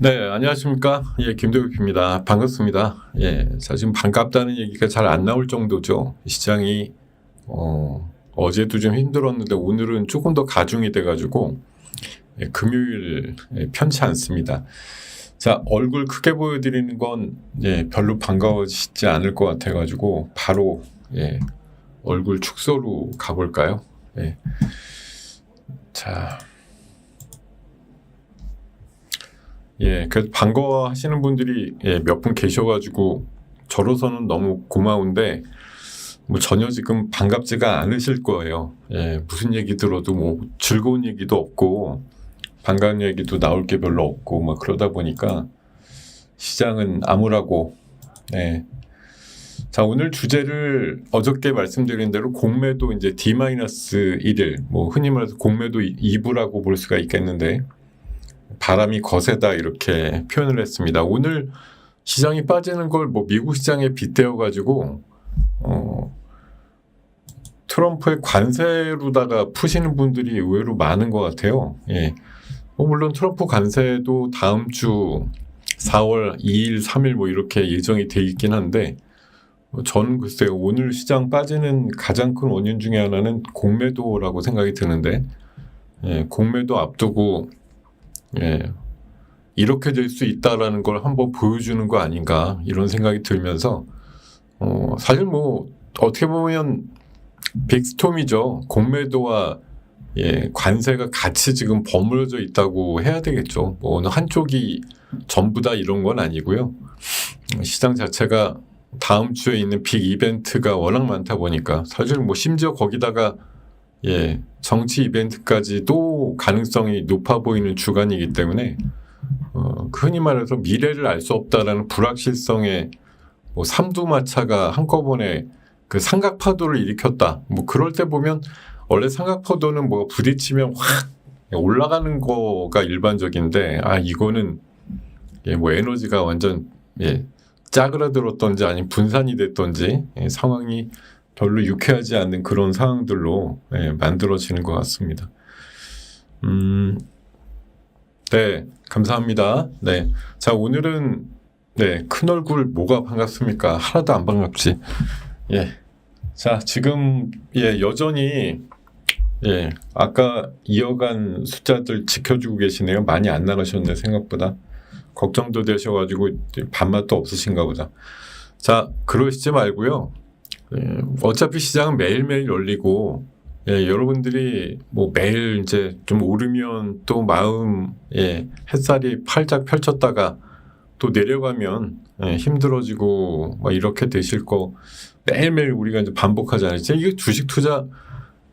네, 안녕하십니까. 예, 김도엽입니다. 반갑습니다. 예, 자, 지금 반갑다는 얘기가 잘 안 나올 정도죠. 시장이, 어제도 좀 힘들었는데 오늘은 조금 더 가중이 돼가지고, 예, 금요일 편치 않습니다. 자, 얼굴 크게 보여드리는 건, 예, 별로 반가워지지 않을 것 같아가지고, 바로, 예, 얼굴 축소로 가볼까요? 예. 자. 예, 그래서 반가워하시는 분들이 예, 몇 분 계셔가지고 저로서는 너무 고마운데 뭐 전혀 지금 반갑지가 않으실 거예요. 예, 무슨 얘기 들어도 뭐 즐거운 얘기도 없고 반가운 얘기도 나올 게 별로 없고 막 그러다 보니까 시장은 암울하고. 네. 자, 오늘 주제를 어저께 말씀드린 대로 공매도 이제 D-1일, 뭐 흔히 말해서 공매도 2부라고 볼 수가 있겠는데 바람이 거세다 이렇게 표현을 했습니다. 오늘 시장이 빠지는 걸 뭐 미국 시장에 빗대어 가지고 트럼프의 관세로다가 푸시는 분들이 의외로 많은 것 같아요. 예. 물론 트럼프 관세도 다음 주 4월 2일, 3일 뭐 이렇게 예정이 돼 있긴 한데 저는 글쎄요, 오늘 시장 빠지는 가장 큰 원인 중에 하나는 공매도라고 생각이 드는데, 예, 공매도 앞두고 예, 이렇게 될 수 있다라는 걸 한번 보여주는 거 아닌가 이런 생각이 들면서 사실 뭐 어떻게 보면 빅스톰이죠. 공매도와 예, 관세가 같이 지금 버무려져 있다고 해야 되겠죠. 뭐 어느 한쪽이 전부다 이런 건 아니고요. 시장 자체가 다음 주에 있는 빅 이벤트가 워낙 많다 보니까 사실 뭐 심지어 거기다가 예, 정치 이벤트까지도 가능성이 높아 보이는 주간이기 때문에 흔히 말해서 미래를 알 수 없다라는 불확실성의 뭐 삼두마차가 한꺼번에 그 삼각파도를 일으켰다. 뭐 그럴 때 보면 원래 삼각파도는 뭐 부딪히면 확 올라가는 거가 일반적인데 이거는 예, 뭐 에너지가 완전 예, 짜그라들었던지 아니면 분산이 됐던지 예, 상황이 별로 유쾌하지 않는 그런 상황들로 예, 만들어지는 것 같습니다. 네, 감사합니다. 네, 자 오늘은 네, 큰 얼굴 뭐가 반갑습니까? 하나도 안 반갑지. 예, 자 지금 예 여전히 예 아까 이어간 숫자들 지켜주고 계시네요. 많이 안 나가셨네 생각보다. 걱정도 되셔가지고 밥맛도 없으신가 보다. 자 그러시지 말고요. 예, 어차피 시장은 매일매일 열리고 예, 여러분들이 뭐 매일 이제 좀 오르면 또 마음 예, 햇살이 활짝 펼쳤다가 또 내려가면 예, 힘들어지고 막 이렇게 되실 거 매일매일 우리가 이제 반복하잖아요. 이게 주식 투자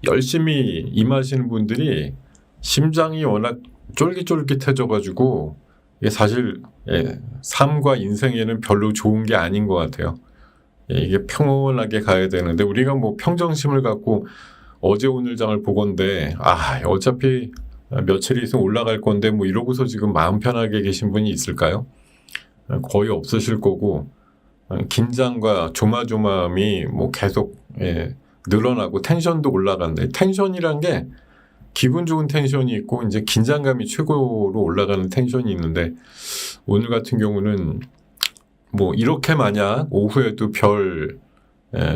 열심히 임하시는 분들이 심장이 워낙 쫄깃쫄깃해져가지고 이게 사실 예, 삶과 인생에는 별로 좋은 게 아닌 것 같아요. 이게 평온하게 가야 되는데 우리가 뭐 평정심을 갖고 어제 오늘 장을 보건데 어차피 며칠 있으면 올라갈 건데 뭐 이러고서 지금 마음 편하게 계신 분이 있을까요? 거의 없으실 거고 긴장과 조마조마함이 뭐 계속 예, 늘어나고 텐션도 올라간다. 텐션이란 게 기분 좋은 텐션이 있고 이제 긴장감이 최고로 올라가는 텐션이 있는데 오늘 같은 경우는 뭐 이렇게 만약 오후에도 별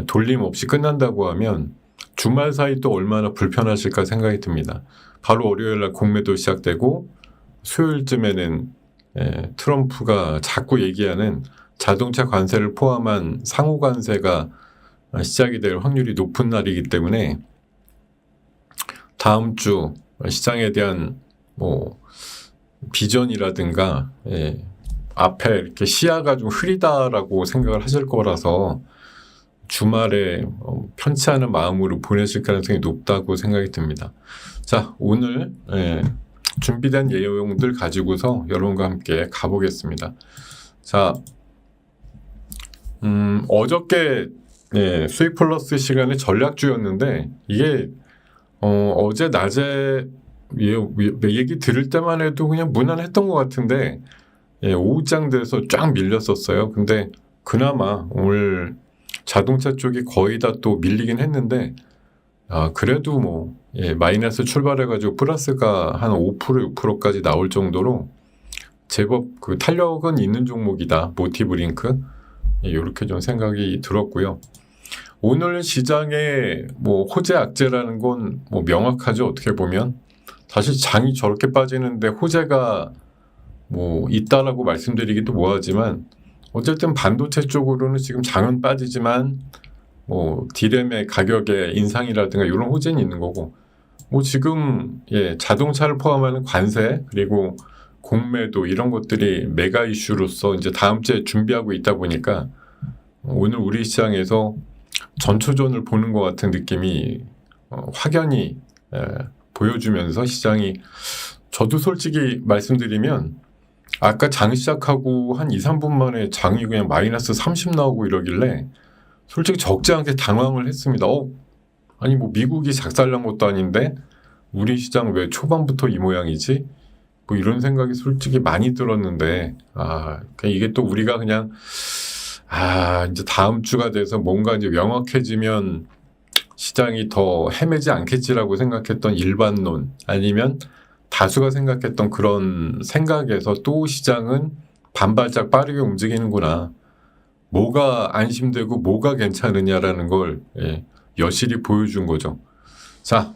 돌림 없이 끝난다고 하면 주말 사이 또 얼마나 불편하실까 생각이 듭니다. 바로 월요일날 공매도 시작되고 수요일쯤에는 트럼프가 자꾸 얘기하는 자동차 관세를 포함한 상호 관세가 시작이 될 확률이 높은 날이기 때문에 다음 주 시장에 대한 뭐 비전이라든가 앞에 이렇게 시야가 좀 흐리다라고 생각을 하실 거라서 주말에 편치 않은 마음으로 보내실 가능성이 높다고 생각이 듭니다. 자, 오늘 준비된 내용들 가지고서 여러분과 함께 가보겠습니다. 자, 어저께 수익 플러스 시간에 전략주였는데 이게 어제 낮에 얘기 들을 때만 해도 그냥 무난했던 것 같은데 오후장 돼서 쫙 밀렸었어요. 근데 그나마 오늘 자동차 쪽이 거의 다 또 밀리긴 했는데 그래도 뭐 마이너스 출발해가지고 플러스가 한 5% 6%까지 나올 정도로 제법 그 탄력은 있는 종목이다. 모티브링크. 이렇게 좀 생각이 들었고요. 오늘 시장에 뭐 호재 악재라는 건 뭐 명확하죠. 어떻게 보면 사실 장이 저렇게 빠지는데 호재가 뭐 있다라고 말씀드리기도 뭐하지만 어쨌든 반도체 쪽으로는 지금 장은 빠지지만 뭐 디램의 가격의 인상이라든가 이런 호재는 있는 거고 뭐 지금 자동차를 포함하는 관세 그리고 공매도 이런 것들이 메가 이슈로서 이제 다음 주에 준비하고 있다 보니까 오늘 우리 시장에서 전초전을 보는 것 같은 느낌이 확연히 보여주면서 시장이 저도 솔직히 말씀드리면 아까 장 시작하고 한 2, 3분 만에 장이 그냥 마이너스 30 나오고 이러길래 솔직히 적지 않게 당황을 했습니다. 아니 뭐 미국이 작살난 것도 아닌데 우리 시장 왜 초반부터 이 모양이지? 뭐 이런 생각이 솔직히 많이 들었는데 이게 또 우리가 그냥 이제 다음 주가 돼서 뭔가 이제 명확해지면 시장이 더 헤매지 않겠지라고 생각했던 일반론 아니면 다수가 생각했던 그런 생각에서 또 시장은 반발짝 빠르게 움직이는구나. 뭐가 안심되고 뭐가 괜찮으냐라는 걸 여실히 보여준 거죠. 자,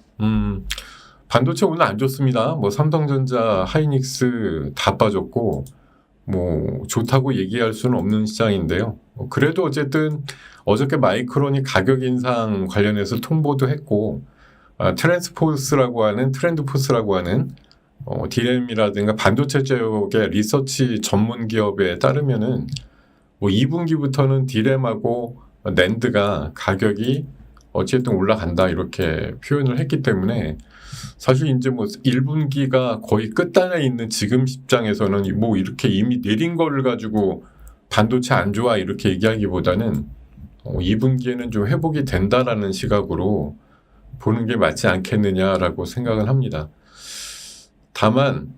반도체 오늘 안 좋습니다. 뭐 삼성전자, 하이닉스 다 빠졌고 뭐 좋다고 얘기할 수는 없는 시장인데요. 그래도 어쨌든 어저께 마이크론이 가격 인상 관련해서 통보도 했고 트렌드포스라고 하는 디램이라든가 반도체 쪽의 리서치 전문 기업에 따르면은 뭐 2분기부터는 디램하고 낸드가 가격이 어쨌든 올라간다 이렇게 표현을 했기 때문에 사실 이제 뭐 1분기가 거의 끝단에 있는 지금 시장에서는 뭐 이렇게 이미 내린 거를 가지고 반도체 안 좋아 이렇게 얘기하기보다는 2분기에는 좀 회복이 된다라는 시각으로 보는 게 맞지 않겠느냐라고 생각을 합니다. 다만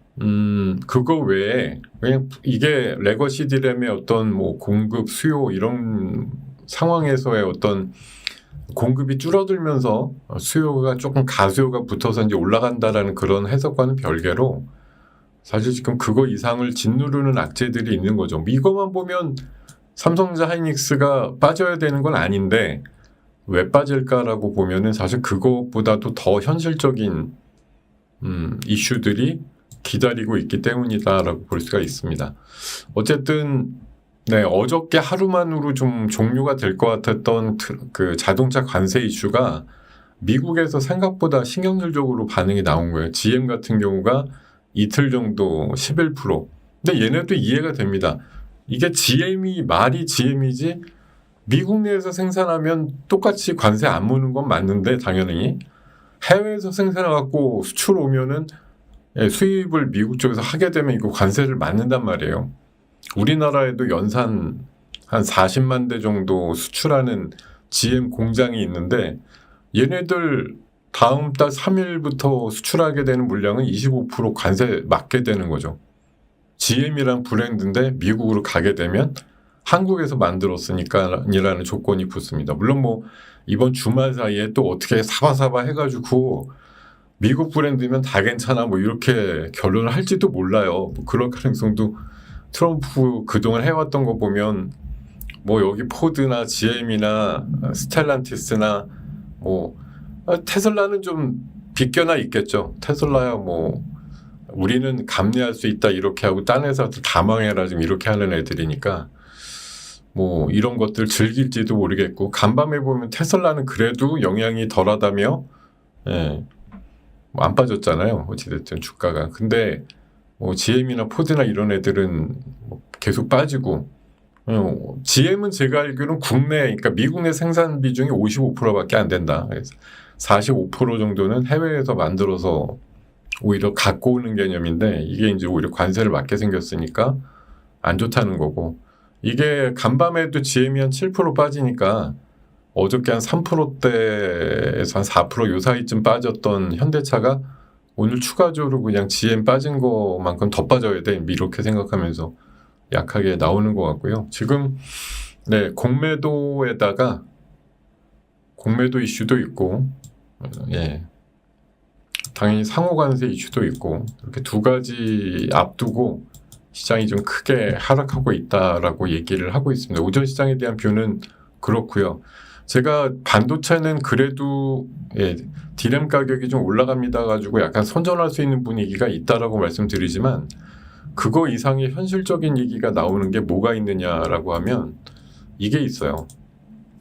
그거 외에 그냥 이게 레거시 디램의 어떤 뭐 공급 수요 이런 상황에서의 어떤 공급이 줄어들면서 수요가 조금 가수요가 붙어서 이제 올라간다라는 그런 해석과는 별개로 사실 지금 그거 이상을 짓누르는 악재들이 있는 거죠. 이것만 보면 삼성전자 하이닉스가 빠져야 되는 건 아닌데 왜 빠질까라고 보면은 사실 그것보다도 더 현실적인 이슈들이 기다리고 있기 때문이다라고 볼 수가 있습니다. 어쨌든 어저께 하루만으로 좀 종료가 될 것 같았던 그 자동차 관세 이슈가 미국에서 생각보다 신경질적으로 반응이 나온 거예요. GM 같은 경우가 이틀 정도 11%. 근데 얘네도 이해가 됩니다. 이게 말이 GM이지 미국 내에서 생산하면 똑같이 관세 안 무는 건 맞는데 당연히 해외에서 생산해갖고 수출 오면은 수입을 미국 쪽에서 하게 되면 이거 관세를 맞는단 말이에요. 우리나라에도 연산 한 40만 대 정도 수출하는 GM 공장이 있는데 얘네들 다음 달 3일부터 수출하게 되는 물량은 25% 관세 맞게 되는 거죠. GM이란 브랜드인데 미국으로 가게 되면 한국에서 만들었으니까 이라는 조건이 붙습니다. 물론 뭐 이번 주말 사이에 또 어떻게 사바사바 해가지고 미국 브랜드면 다 괜찮아 뭐 이렇게 결론을 할지도 몰라요. 뭐 그럴 가능성도 트럼프 그동안 해왔던 거 보면 뭐 여기 포드나 GM이나 스텔란티스나 뭐 테슬라는 좀 비껴나 있겠죠. 테슬라야 뭐 우리는 감내할 수 있다 이렇게 하고 딴 회사들 다 망해라 지금 이렇게 하는 애들이니까 뭐 이런 것들 즐길지도 모르겠고 간밤에 보면 테슬라는 그래도 영향이 덜하다며 뭐 안 빠졌잖아요. 어찌됐든 주가가. 근데 뭐 GM이나 포드나 이런 애들은 뭐 계속 빠지고 GM은 제가 알기로는 그러니까 미국 내 생산 비중이 55%밖에 안 된다. 그래서 45% 정도는 해외에서 만들어서 오히려 갖고 오는 개념인데 이게 이제 오히려 관세를 맞게 생겼으니까 안 좋다는 거고 이게 간밤에도 GM이 한 7% 빠지니까 어저께 한 3%대에서 한 4%요 사이쯤 빠졌던 현대차가 오늘 추가적으로 그냥 GM 빠진 것만큼 더 빠져야 돼 이렇게 생각하면서 약하게 나오는 것 같고요. 지금 공매도에다가 공매도 이슈도 있고 당연히 상호관세 이슈도 있고 이렇게 두 가지 앞두고 시장이 좀 크게 하락하고 있다라고 얘기를 하고 있습니다. 오전 시장에 대한 뷰는 그렇고요. 제가 반도체는 그래도 D램 가격이 좀 올라갑니다 가지고 약간 선전할 수 있는 분위기가 있다라고 말씀드리지만 그거 이상의 현실적인 얘기가 나오는 게 뭐가 있느냐라고 하면 이게 있어요.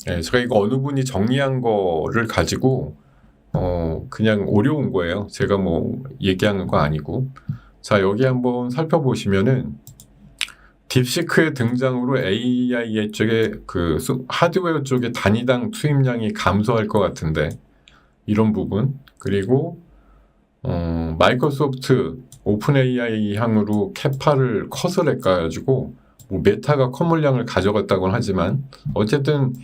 제가 이거 어느 분이 정리한 거를 가지고 그냥 오려온 거예요. 제가 뭐 얘기하는 거 아니고. 자, 여기 한번 살펴보시면은 딥시크의 등장으로 AI 쪽에 그 하드웨어 쪽에 단위당 투입량이 감소할 것 같은데 이런 부분, 그리고 마이크로소프트 오픈 AI 향으로 캐파를 컷을 해가지고 뭐 메타가 컷 물량을 가져갔다고는 하지만 어쨌든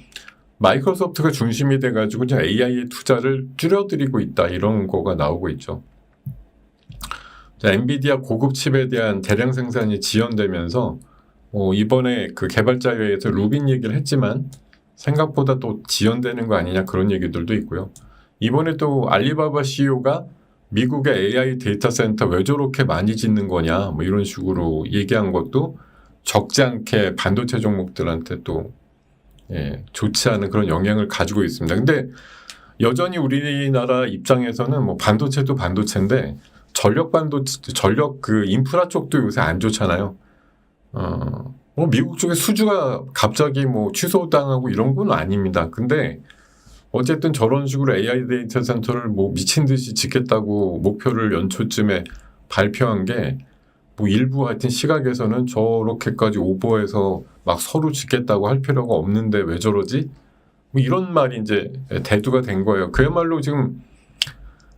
마이크로소프트가 중심이 돼가지고 AI의 투자를 줄여드리고 있다, 이런 거가 나오고 있죠. 자, 엔비디아 고급 칩에 대한 대량 생산이 지연되면서 이번에 그 개발자회에서 루빈 얘기를 했지만 생각보다 또 지연되는 거 아니냐, 그런 얘기들도 있고요. 이번에 또 알리바바 CEO가 미국의 AI 데이터 센터 왜 저렇게 많이 짓는 거냐, 뭐 이런 식으로 얘기한 것도 적지 않게 반도체 종목들한테 또 좋지 않은 그런 영향을 가지고 있습니다. 근데 여전히 우리나라 입장에서는 뭐 반도체도 반도체인데 전력 그 인프라 쪽도 요새 안 좋잖아요. 뭐 미국 쪽에 수주가 갑자기 뭐 취소당하고 이런 건 아닙니다. 근데 어쨌든 저런 식으로 AI 데이터 센터를 뭐 미친 듯이 짓겠다고 목표를 연초쯤에 발표한 게 뭐 일부 하여튼 시각에서는 저렇게까지 오버해서 막 서로 짓겠다고 할 필요가 없는데 왜 저러지? 뭐 이런 말이 이제 대두가 된 거예요. 그야말로 지금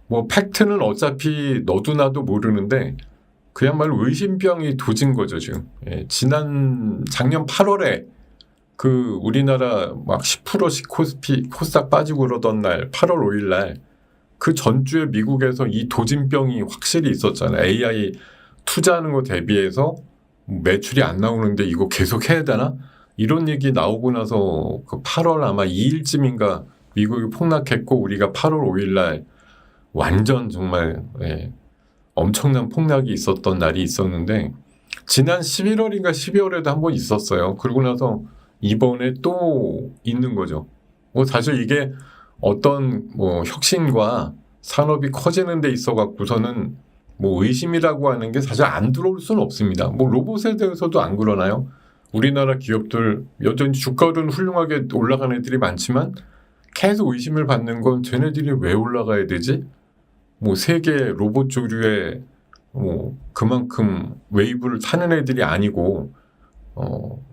뭐 팩트는 어차피 너도 나도 모르는데 그야말로 의심병이 도진 거죠, 지금. 작년 8월에 그 우리나라 막 10%씩 코스닥 빠지고 그러던 날, 8월 5일 날, 그 전주에 미국에서 이 도진병이 확실히 있었잖아요. AI 투자하는 거 대비해서 매출이 안 나오는데 이거 계속 해야 되나? 이런 얘기 나오고 나서 그 8월 아마 2일쯤인가 미국이 폭락했고 우리가 8월 5일 날 완전 정말 엄청난 폭락이 있었던 날이 있었는데 지난 11월인가 12월에도 한번 있었어요. 그러고 나서 이번에 또 있는 거죠. 뭐 사실 이게 어떤 뭐 혁신과 산업이 커지는 데 있어 갖고서는 뭐 의심이라고 하는 게 사실 안 들어올 수는 없습니다. 뭐 로봇에 대해서도 안 그러나요? 우리나라 기업들 여전히 주가는 훌륭하게 올라가는 애들이 많지만 계속 의심을 받는 건 쟤네들이 왜 올라가야 되지? 뭐 세계 로봇 조류에 뭐 그만큼 웨이브를 타는 애들이 아니고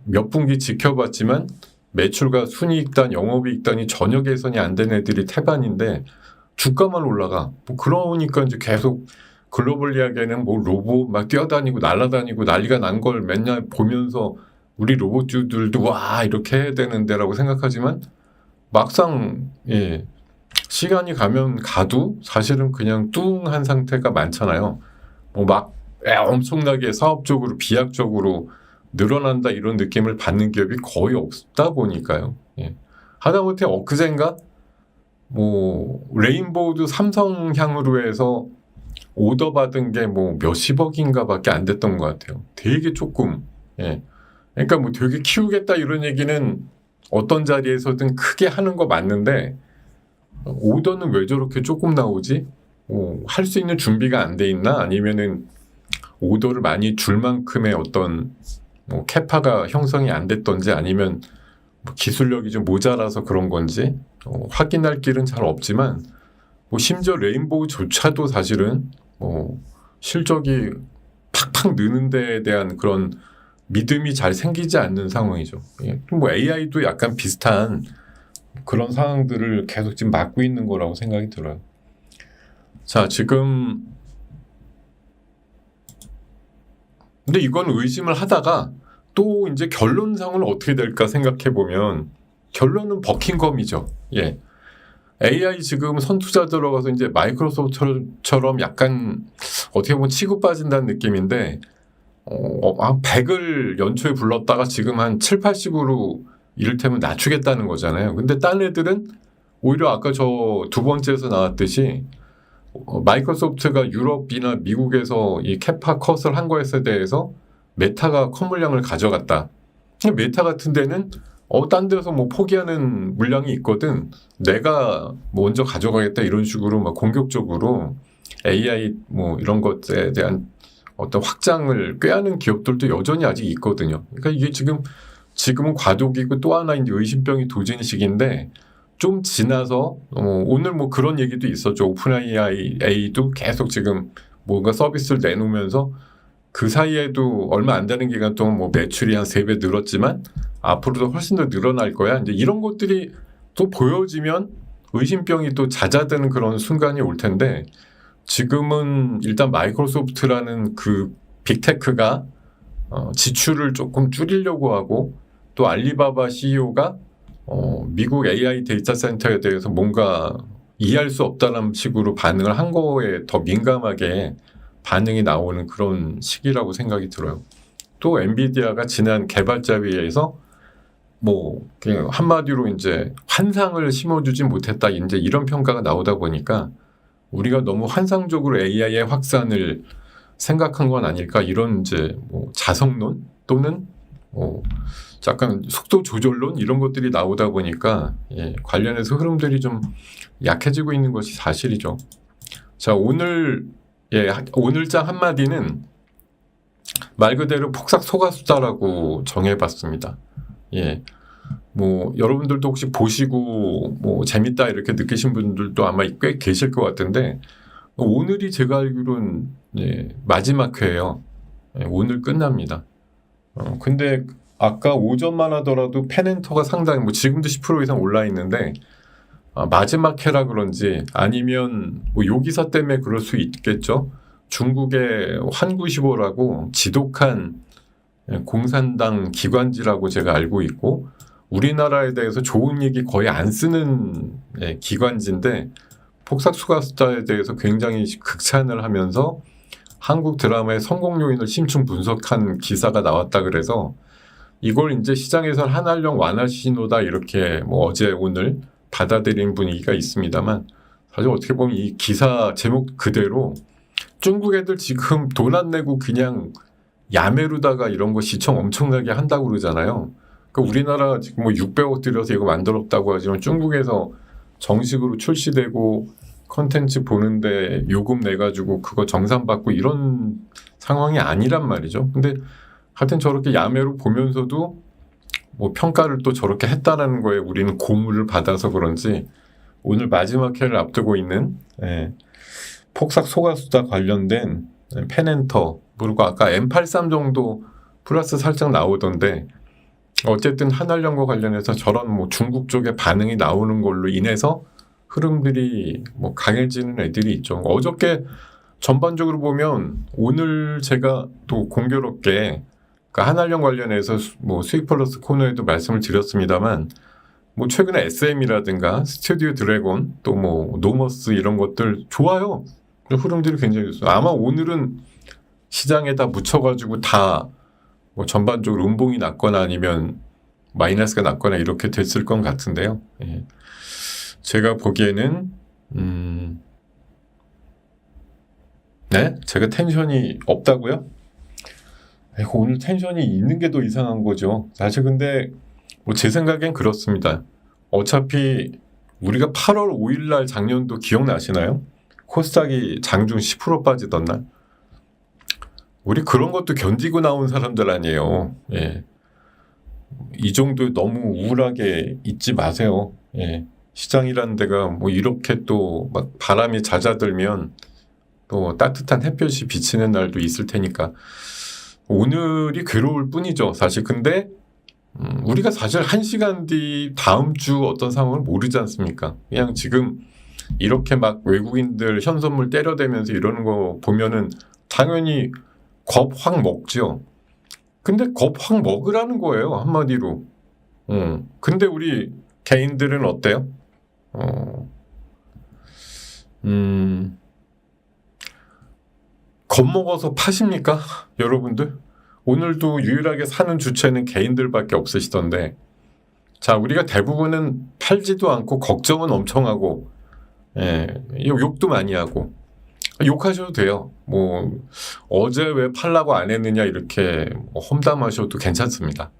몇 분기 지켜봤지만 매출과 순이익단, 영업이익단이 전혀 개선이 안 된 애들이 태반인데 주가만 올라가. 뭐 그러니까 이제 계속 글로벌 이야기에는 뭐 로봇 막 뛰어다니고 날아다니고 난리가 난 걸 맨날 보면서 우리 로봇주들도 와 이렇게 해야 되는데라고 생각하지만 막상 시간이 가면 가도 사실은 그냥 뚱한 상태가 많잖아요. 뭐 막 엄청나게 사업적으로 비약적으로 늘어난다 이런 느낌을 받는 기업이 거의 없다 보니까요. 하다못해 엊그젠가 뭐 레인보우도 삼성향으로 해서 오더 받은 게 뭐 몇십억인가 밖에 안 됐던 것 같아요. 되게 조금. 그러니까 뭐 되게 키우겠다 이런 얘기는 어떤 자리에서든 크게 하는 거 맞는데 오더는 왜 저렇게 조금 나오지? 할 수 있는 준비가 안 돼 있나? 아니면은 오더를 많이 줄 만큼의 어떤 뭐 캐파가 형성이 안 됐던지 아니면 뭐 기술력이 좀 모자라서 그런 건지 확인할 길은 잘 없지만 뭐 심지어 레인보우조차도 사실은 실적이 팍팍 느는 데에 대한 그런 믿음이 잘 생기지 않는 상황이죠. 뭐 AI도 약간 비슷한 그런 상황들을 계속 지금 맞고 있는 거라고 생각이 들어요. 자, 지금 근데 이건 의심을 하다가 또 이제 결론상은 어떻게 될까 생각해 보면 결론은 버킹엄이죠. AI 지금 선투자 들어가서 이제 마이크로소프트처럼 약간 어떻게 보면 치고 빠진다는 느낌인데 한 100을 연초에 불렀다가 지금 한 7, 80으로 이를테면 낮추겠다는 거잖아요. 근데 딴 애들은 오히려 아까 저 두 번째에서 나왔듯이 마이크로소프트가 유럽이나 미국에서 이 캐파 컷을 한 거에 대해서 메타가 컷 물량을 가져갔다. 메타 같은 데는 딴 데서 뭐 포기하는 물량이 있거든. 내가 먼저 가져가겠다 이런 식으로 막 공격적으로 AI 뭐 이런 것에 대한 어떤 확장을 꾀하는 기업들도 여전히 아직 있거든요. 그러니까 이게 지금은 과도기고 또 하나 이제 의심병이 도지는 시기인데 좀 지나서 오늘 뭐 그런 얘기도 있었죠. 오픈 AI도 계속 지금 뭔가 서비스를 내놓으면서 그 사이에도 얼마 안 되는 기간 동안 뭐 매출이 한 3배 늘었지만 앞으로도 훨씬 더 늘어날 거야. 이제 이런 것들이 또 보여지면 의심병이 또 잦아드는 그런 순간이 올 텐데 지금은 일단 마이크로소프트라는 그 빅테크가 지출을 조금 줄이려고 하고 또 알리바바 CEO가 미국 AI 데이터 센터에 대해서 뭔가 이해할 수 없다는 식으로 반응을 한 거에 더 민감하게 반응이 나오는 그런 시기라고 생각이 들어요. 또 엔비디아가 지난 개발자회의에서 뭐 그냥 한마디로 이제 환상을 심어주지 못했다 이제 이런 평가가 나오다 보니까 우리가 너무 환상적으로 AI의 확산을 생각한 건 아닐까 이런 이제 뭐 자성론 또는 약간 속도 조절론 이런 것들이 나오다 보니까 관련해서 흐름들이 좀 약해지고 있는 것이 사실이죠. 자, 오늘장 한마디는 말 그대로 폭삭 속았수다라고 정해봤습니다. 뭐 여러분들도 혹시 보시고 뭐 재밌다 이렇게 느끼신 분들도 아마 꽤 계실 것 같은데 오늘이 제가 알기로는 마지막 회예요. 오늘 끝납니다. 근데 아까 오전만 하더라도 펜엔터가 상당히 뭐 지금도 10% 이상 올라 있는데 마지막 회라 그런지 아니면 뭐 요 기사 때문에 그럴 수 있겠죠. 중국의 환구시보라고 지독한 공산당 기관지라고 제가 알고 있고 우리나라에 대해서 좋은 얘기 거의 안 쓰는 기관지인데 폭삭 속았수다에 대해서 굉장히 극찬을 하면서 한국 드라마의 성공 요인을 심층 분석한 기사가 나왔다 그래서 이걸 이제 시장에서는 한한령 완화 신호다 이렇게 뭐 어제 오늘 받아들인 분위기가 있습니다만 사실 어떻게 보면 이 기사 제목 그대로 중국 애들 지금 돈 안 내고 그냥 야매로다가 이런 거 시청 엄청나게 한다고 그러잖아요. 그러니까 우리나라 지금 뭐 600억 들여서 이거 만들었다고 하지만 중국에서 정식으로 출시되고 컨텐츠 보는데 요금 내가지고 그거 정산받고 이런 상황이 아니란 말이죠. 근데 하여튼 저렇게 야매로 보면서도 뭐 평가를 또 저렇게 했다라는 거에 우리는 고무를 받아서 그런지 오늘 마지막 회를 앞두고 있는 폭삭 속았수다 관련된 펜엔터 그리고 아까 M83 정도 플러스 살짝 나오던데 어쨌든 한한령과 관련해서 저런 뭐 중국 쪽의 반응이 나오는 걸로 인해서 흐름들이 뭐 강해지는 애들이 있죠. 어저께 전반적으로 보면 오늘 제가 또 공교롭게 한한령 관련해서 뭐 수익 플러스 코너에도 말씀을 드렸습니다만 뭐 최근에 SM이라든가 스튜디오 드래곤 또 뭐 노머스 이런 것들 좋아요. 흐름들이 굉장히 좋습니다. 아마 오늘은 시장에다 묻혀가지고 다 뭐 전반적으로 음봉이 났거나 아니면 마이너스가 났거나 이렇게 됐을 것 같은데요. 제가 보기에는 제가 텐션이 없다고요? 오늘 텐션이 있는 게 더 이상한 거죠. 사실 근데 뭐 제 생각엔 그렇습니다. 어차피 우리가 8월 5일 날 작년도 기억나시나요? 코스닥이 장중 10% 빠지던 날. 우리 그런 것도 견디고 나온 사람들 아니에요. 이 정도 너무 우울하게 있지 마세요. 시장이라는 데가 뭐 이렇게 또 막 바람이 잦아들면 또 따뜻한 햇볕이 비치는 날도 있을 테니까 오늘이 괴로울 뿐이죠. 사실 근데 우리가 사실 1시간 뒤 다음 주 어떤 상황을 모르지 않습니까? 그냥 지금 이렇게 막 외국인들 현선물 때려대면서 이러는 거 보면은 당연히 겁 확 먹죠. 근데 겁 확 먹으라는 거예요. 한마디로. 근데 우리 개인들은 어때요? 겁먹어서 파십니까? 여러분들? 오늘도 유일하게 사는 주체는 개인들밖에 없으시던데 자 우리가 대부분은 팔지도 않고 걱정은 엄청 하고 욕도 많이 하고 욕하셔도 돼요. 뭐 어제 왜 팔라고 안 했느냐 이렇게 험담하셔도 괜찮습니다.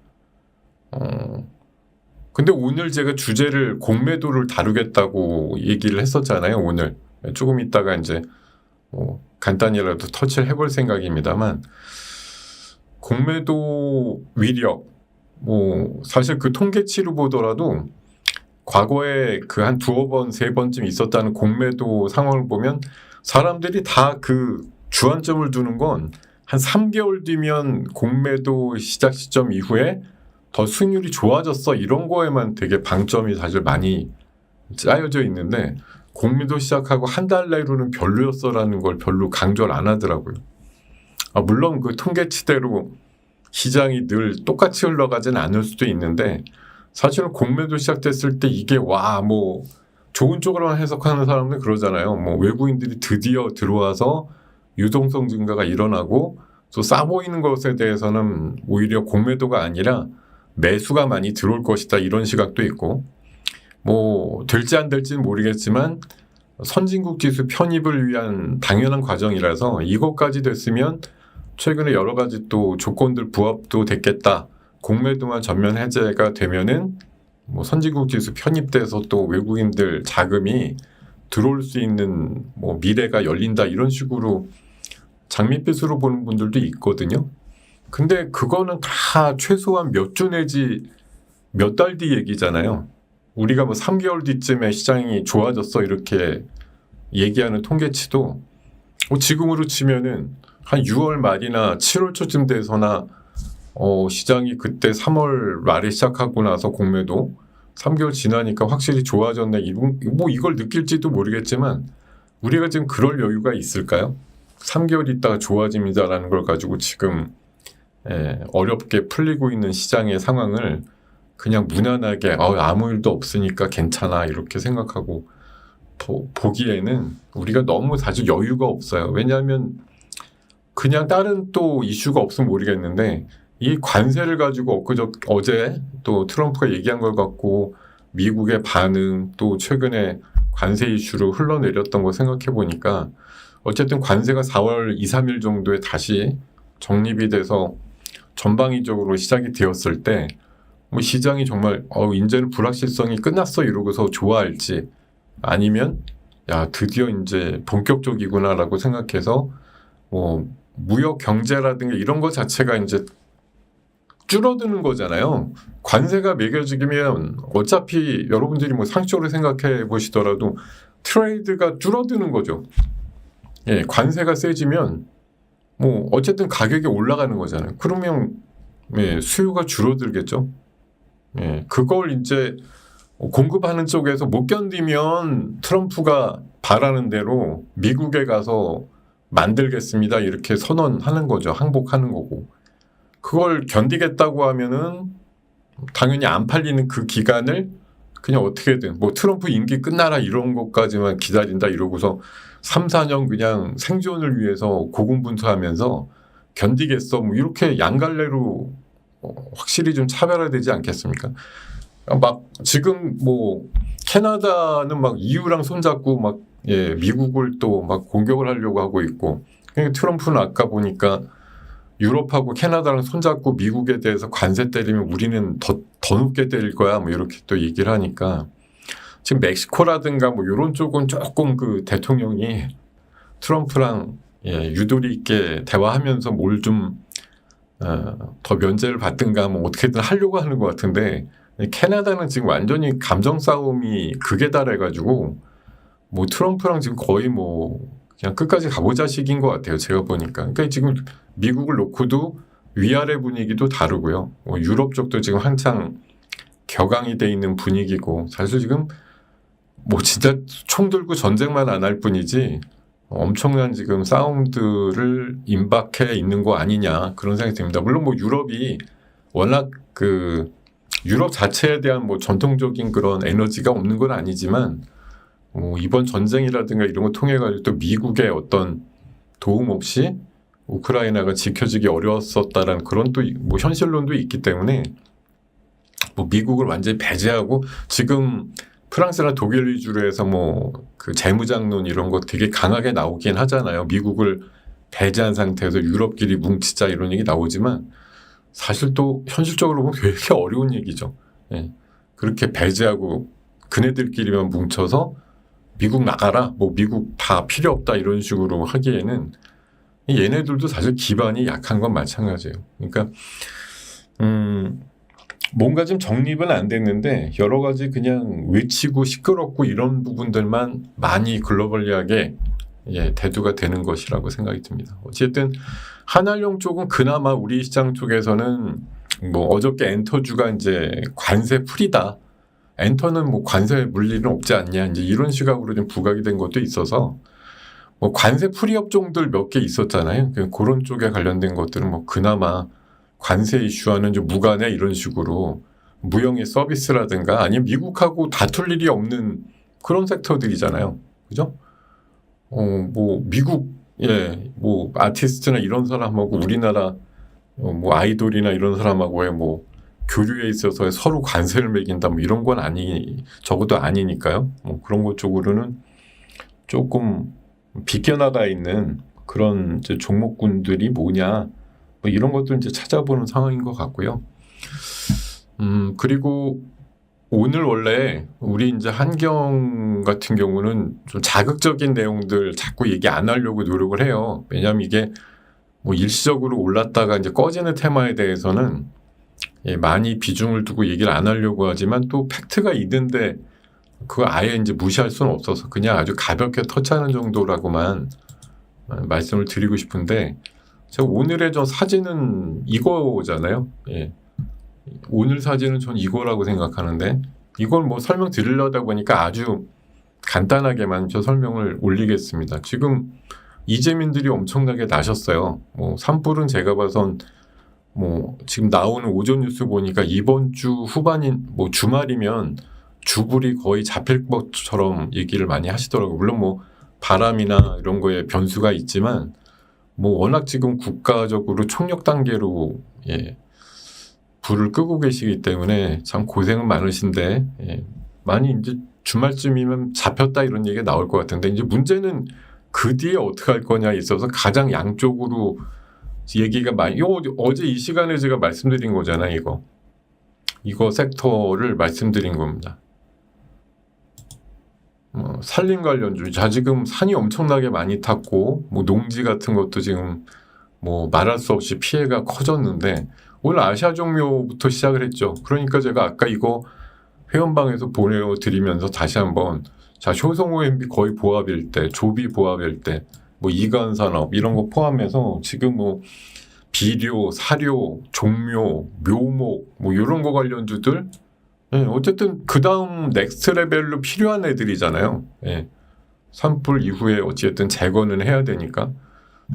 근데 오늘 제가 주제를 공매도를 다루겠다고 얘기를 했었잖아요. 오늘 조금 있다가 이제 간단히라도 터치를 해볼 생각입니다만, 공매도 위력, 사실 그 통계치로 보더라도 과거에 그 한 두어 번, 세 번쯤 있었다는 공매도 상황을 보면 사람들이 다 그 주안점을 두는 건 한 3개월 뒤면 공매도 시작 시점 이후에 더 수익률이 좋아졌어, 이런 거에만 되게 방점이 사실 많이 짜여져 있는데, 공매도 시작하고 한 달 내로는 별로였어라는 걸 별로 강조를 안 하더라고요. 물론 그 통계치대로 시장이 늘 똑같이 흘러가진 않을 수도 있는데, 사실은 공매도 시작됐을 때 이게 좋은 쪽으로만 해석하는 사람들은 그러잖아요. 외국인들이 드디어 들어와서 유동성 증가가 일어나고, 또 싸 보이는 것에 대해서는 오히려 공매도가 아니라 매수가 많이 들어올 것이다, 이런 시각도 있고, 될지 안 될지는 모르겠지만 선진국 지수 편입을 위한 당연한 과정이라서 이것까지 됐으면 최근에 여러 가지 또 조건들 부합도 됐겠다. 공매도만 전면 해제가 되면은 선진국 지수 편입돼서 또 외국인들 자금이 들어올 수 있는 미래가 열린다, 이런 식으로 장밋빛으로 보는 분들도 있거든요. 근데 그거는 다 최소한 몇 주 내지 몇 달 뒤 얘기잖아요. 우리가 3개월 뒤쯤에 시장이 좋아졌어 이렇게 얘기하는 통계치도 지금으로 치면은 한 6월 말이나 7월 초쯤 돼서나 시장이 그때 3월 말에 시작하고 나서 공매도 3개월 지나니까 확실히 좋아졌네, 이걸 느낄지도 모르겠지만 우리가 지금 그럴 여유가 있을까요? 3개월 있다가 좋아집니다라는 걸 가지고 지금 어렵게 풀리고 있는 시장의 상황을 그냥 무난하게 아무 일도 없으니까 괜찮아 이렇게 생각하고 보기에는 우리가 너무 사실 여유가 없어요. 왜냐하면 그냥 다른 또 이슈가 없으면 모르겠는데, 이 관세를 가지고 어제 또 트럼프가 얘기한 걸 갖고 미국의 반응, 또 최근에 관세 이슈로 흘러내렸던 거 생각해 보니까 어쨌든 관세가 4월 2, 3일 정도에 다시 정립이 돼서 전방위적으로 시작이 되었을 때 시장이 정말 이제는 불확실성이 끝났어 이러고서 좋아할지, 아니면 야 드디어 이제 본격적이구나라고 생각해서 무역 경제라든가 이런 것 자체가 이제 줄어드는 거잖아요. 관세가 매겨지면 어차피 여러분들이 상식적으로 생각해 보시더라도 트레이드가 줄어드는 거죠. 관세가 세지면 어쨌든 가격이 올라가는 거잖아요. 그러면 수요가 줄어들겠죠. 그걸 이제 공급하는 쪽에서 못 견디면 트럼프가 바라는 대로 미국에 가서 만들겠습니다 이렇게 선언하는 거죠. 항복하는 거고, 그걸 견디겠다고 하면은 당연히 안 팔리는 그 기간을 그냥 어떻게든 트럼프 임기 끝나라 이런 것까지만 기다린다 이러고서 3, 4년 그냥 생존을 위해서 고군분투하면서 견디겠어 이렇게 양갈래로 확실히 좀 차별화되지 않겠습니까? 지금 캐나다는 EU랑 손잡고 미국을 또 공격을 하려고 하고 있고, 트럼프는 아까 보니까 유럽하고 캐나다랑 손잡고 미국에 대해서 관세 때리면 우리는 더 높게 때릴 거야 이렇게 또 얘기를 하니까, 지금 멕시코라든가 이런 쪽은 조금 그 대통령이 트럼프랑 유도리 있게 대화하면서 뭘 좀 더 면제를 받든가 어떻게든 하려고 하는 것 같은데, 캐나다는 지금 완전히 감정 싸움이 극에 달해가지고 트럼프랑 지금 거의 그냥 끝까지 가보자식인 것 같아요, 제가 보니까. 그러니까 지금 미국을 놓고도 위아래 분위기도 다르고요. 유럽 쪽도 지금 한창 격앙이 돼 있는 분위기고, 사실 지금 진짜 총 들고 전쟁만 안 할 뿐이지 엄청난 지금 싸움들을 임박해 있는 거 아니냐, 그런 생각이 듭니다. 물론 유럽이 워낙 유럽 자체에 대한 전통적인 그런 에너지가 없는 건 아니지만 이번 전쟁이라든가 이런 거 통해 가지고 또 미국의 어떤 도움 없이 우크라이나가 지켜지기 어려웠었다라는 그런 또 현실론도 있기 때문에 미국을 완전히 배제하고, 지금 프랑스나 독일 위주로 해서 뭐 그 재무장론 이런 거 되게 강하게 나오긴 하잖아요. 미국을 배제한 상태에서 유럽끼리 뭉치자 이런 얘기 나오지만 사실 또 현실적으로 보면 되게 어려운 얘기죠. 예. 그렇게 배제하고 그네들끼리만 뭉쳐서 미국 나가라, 뭐 미국 다 필요 없다 이런 식으로 하기에는 얘네들도 사실 기반이 약한 건 마찬가지예요. 그러니까 뭔가 좀 정립은 안 됐는데 여러 가지 그냥 외치고 시끄럽고 이런 부분들만 많이 글로벌리하게 대두가 되는 것이라고 생각이 듭니다. 어쨌든 한알용 쪽은 그나마 우리 시장 쪽에서는 뭐 어저께 엔터주가 이제 관세 풀이다. 엔터는 뭐 관세 물리는 없지 않냐 이제 이런 시각으로 좀 부각이 된 것도 있어서 뭐 관세 풀이 업종들 몇 개 있었잖아요. 그런 쪽에 관련된 것들은 뭐 그나마 관세 이슈와는 좀 무관해 이런 식으로 무형의 서비스라든가 아니면 미국하고 다툴 일이 없는 그런 섹터들이잖아요. 그죠? 뭐 미국 뭐 아티스트나 이런 사람하고 우리나라 뭐 아이돌이나 이런 사람하고의 뭐 교류에 있어서 서로 관세를 매긴다 뭐 이런 건 적어도 아니니까요. 뭐 그런 것 쪽으로는 조금 비껴나가 있는 그런 이제 종목군들이 뭐냐 뭐 이런 것도 이제 찾아보는 상황인 것 같고요. 그리고 오늘 원래 우리 이제 한경 같은 경우는 좀 자극적인 내용들 자꾸 얘기 안 하려고 노력을 해요. 왜냐하면 이게 뭐 일시적으로 올랐다가 이제 꺼지는 테마에 대해서는 많이 비중을 두고 얘기를 안 하려고 하지만 또 팩트가 있는데 그거 아예 이제 무시할 수는 없어서 그냥 아주 가볍게 터치하는 정도라고만 말씀을 드리고 싶은데 제가 오늘의 저 사진은 이거잖아요. 오늘 사진은 전 이거라고 생각하는데 이걸 뭐 설명드리려다 보니까 아주 간단하게만 저 설명을 올리겠습니다. 지금 이재민들이 엄청나게 나셨어요. 뭐 산불은 제가 봐선 뭐 지금 나오는 오전 뉴스 보니까 이번 주 후반인 뭐 주말이면 주불이 거의 잡힐 것처럼 얘기를 많이 하시더라고요. 물론 뭐 바람이나 이런 거에 변수가 있지만 뭐 워낙 지금 국가적으로 총력 단계로 불을 끄고 계시기 때문에 참 고생은 많으신데 많이 이제 주말쯤이면 잡혔다 이런 얘기가 나올 것 같은데 이제 문제는 그 뒤에 어떻게 할 거냐에 있어서 가장 양쪽으로 얘기가 많이 어제 이 시간에 제가 말씀드린 거잖아요. 이거 섹터를 말씀드린 겁니다. 산림 관련주. 자, 지금 산이 엄청나게 많이 탔고 뭐 농지 같은 것도 지금 뭐 말할 수 없이 피해가 커졌는데 오늘 아시아 종묘부터 시작을 했죠. 그러니까 제가 아까 이거 회원방에서 보내드리면서 다시 한번 자 효성호 MB 거의 보합일 때, 조비 보합일 때, 뭐 이간산업 이런 거 포함해서 지금 뭐 비료, 사료, 종묘, 묘목 뭐 이런 거 관련주들 어쨌든 그 다음 넥스트 레벨로 필요한 애들이잖아요. 산불 이후에 어쨌든 제거는 해야 되니까.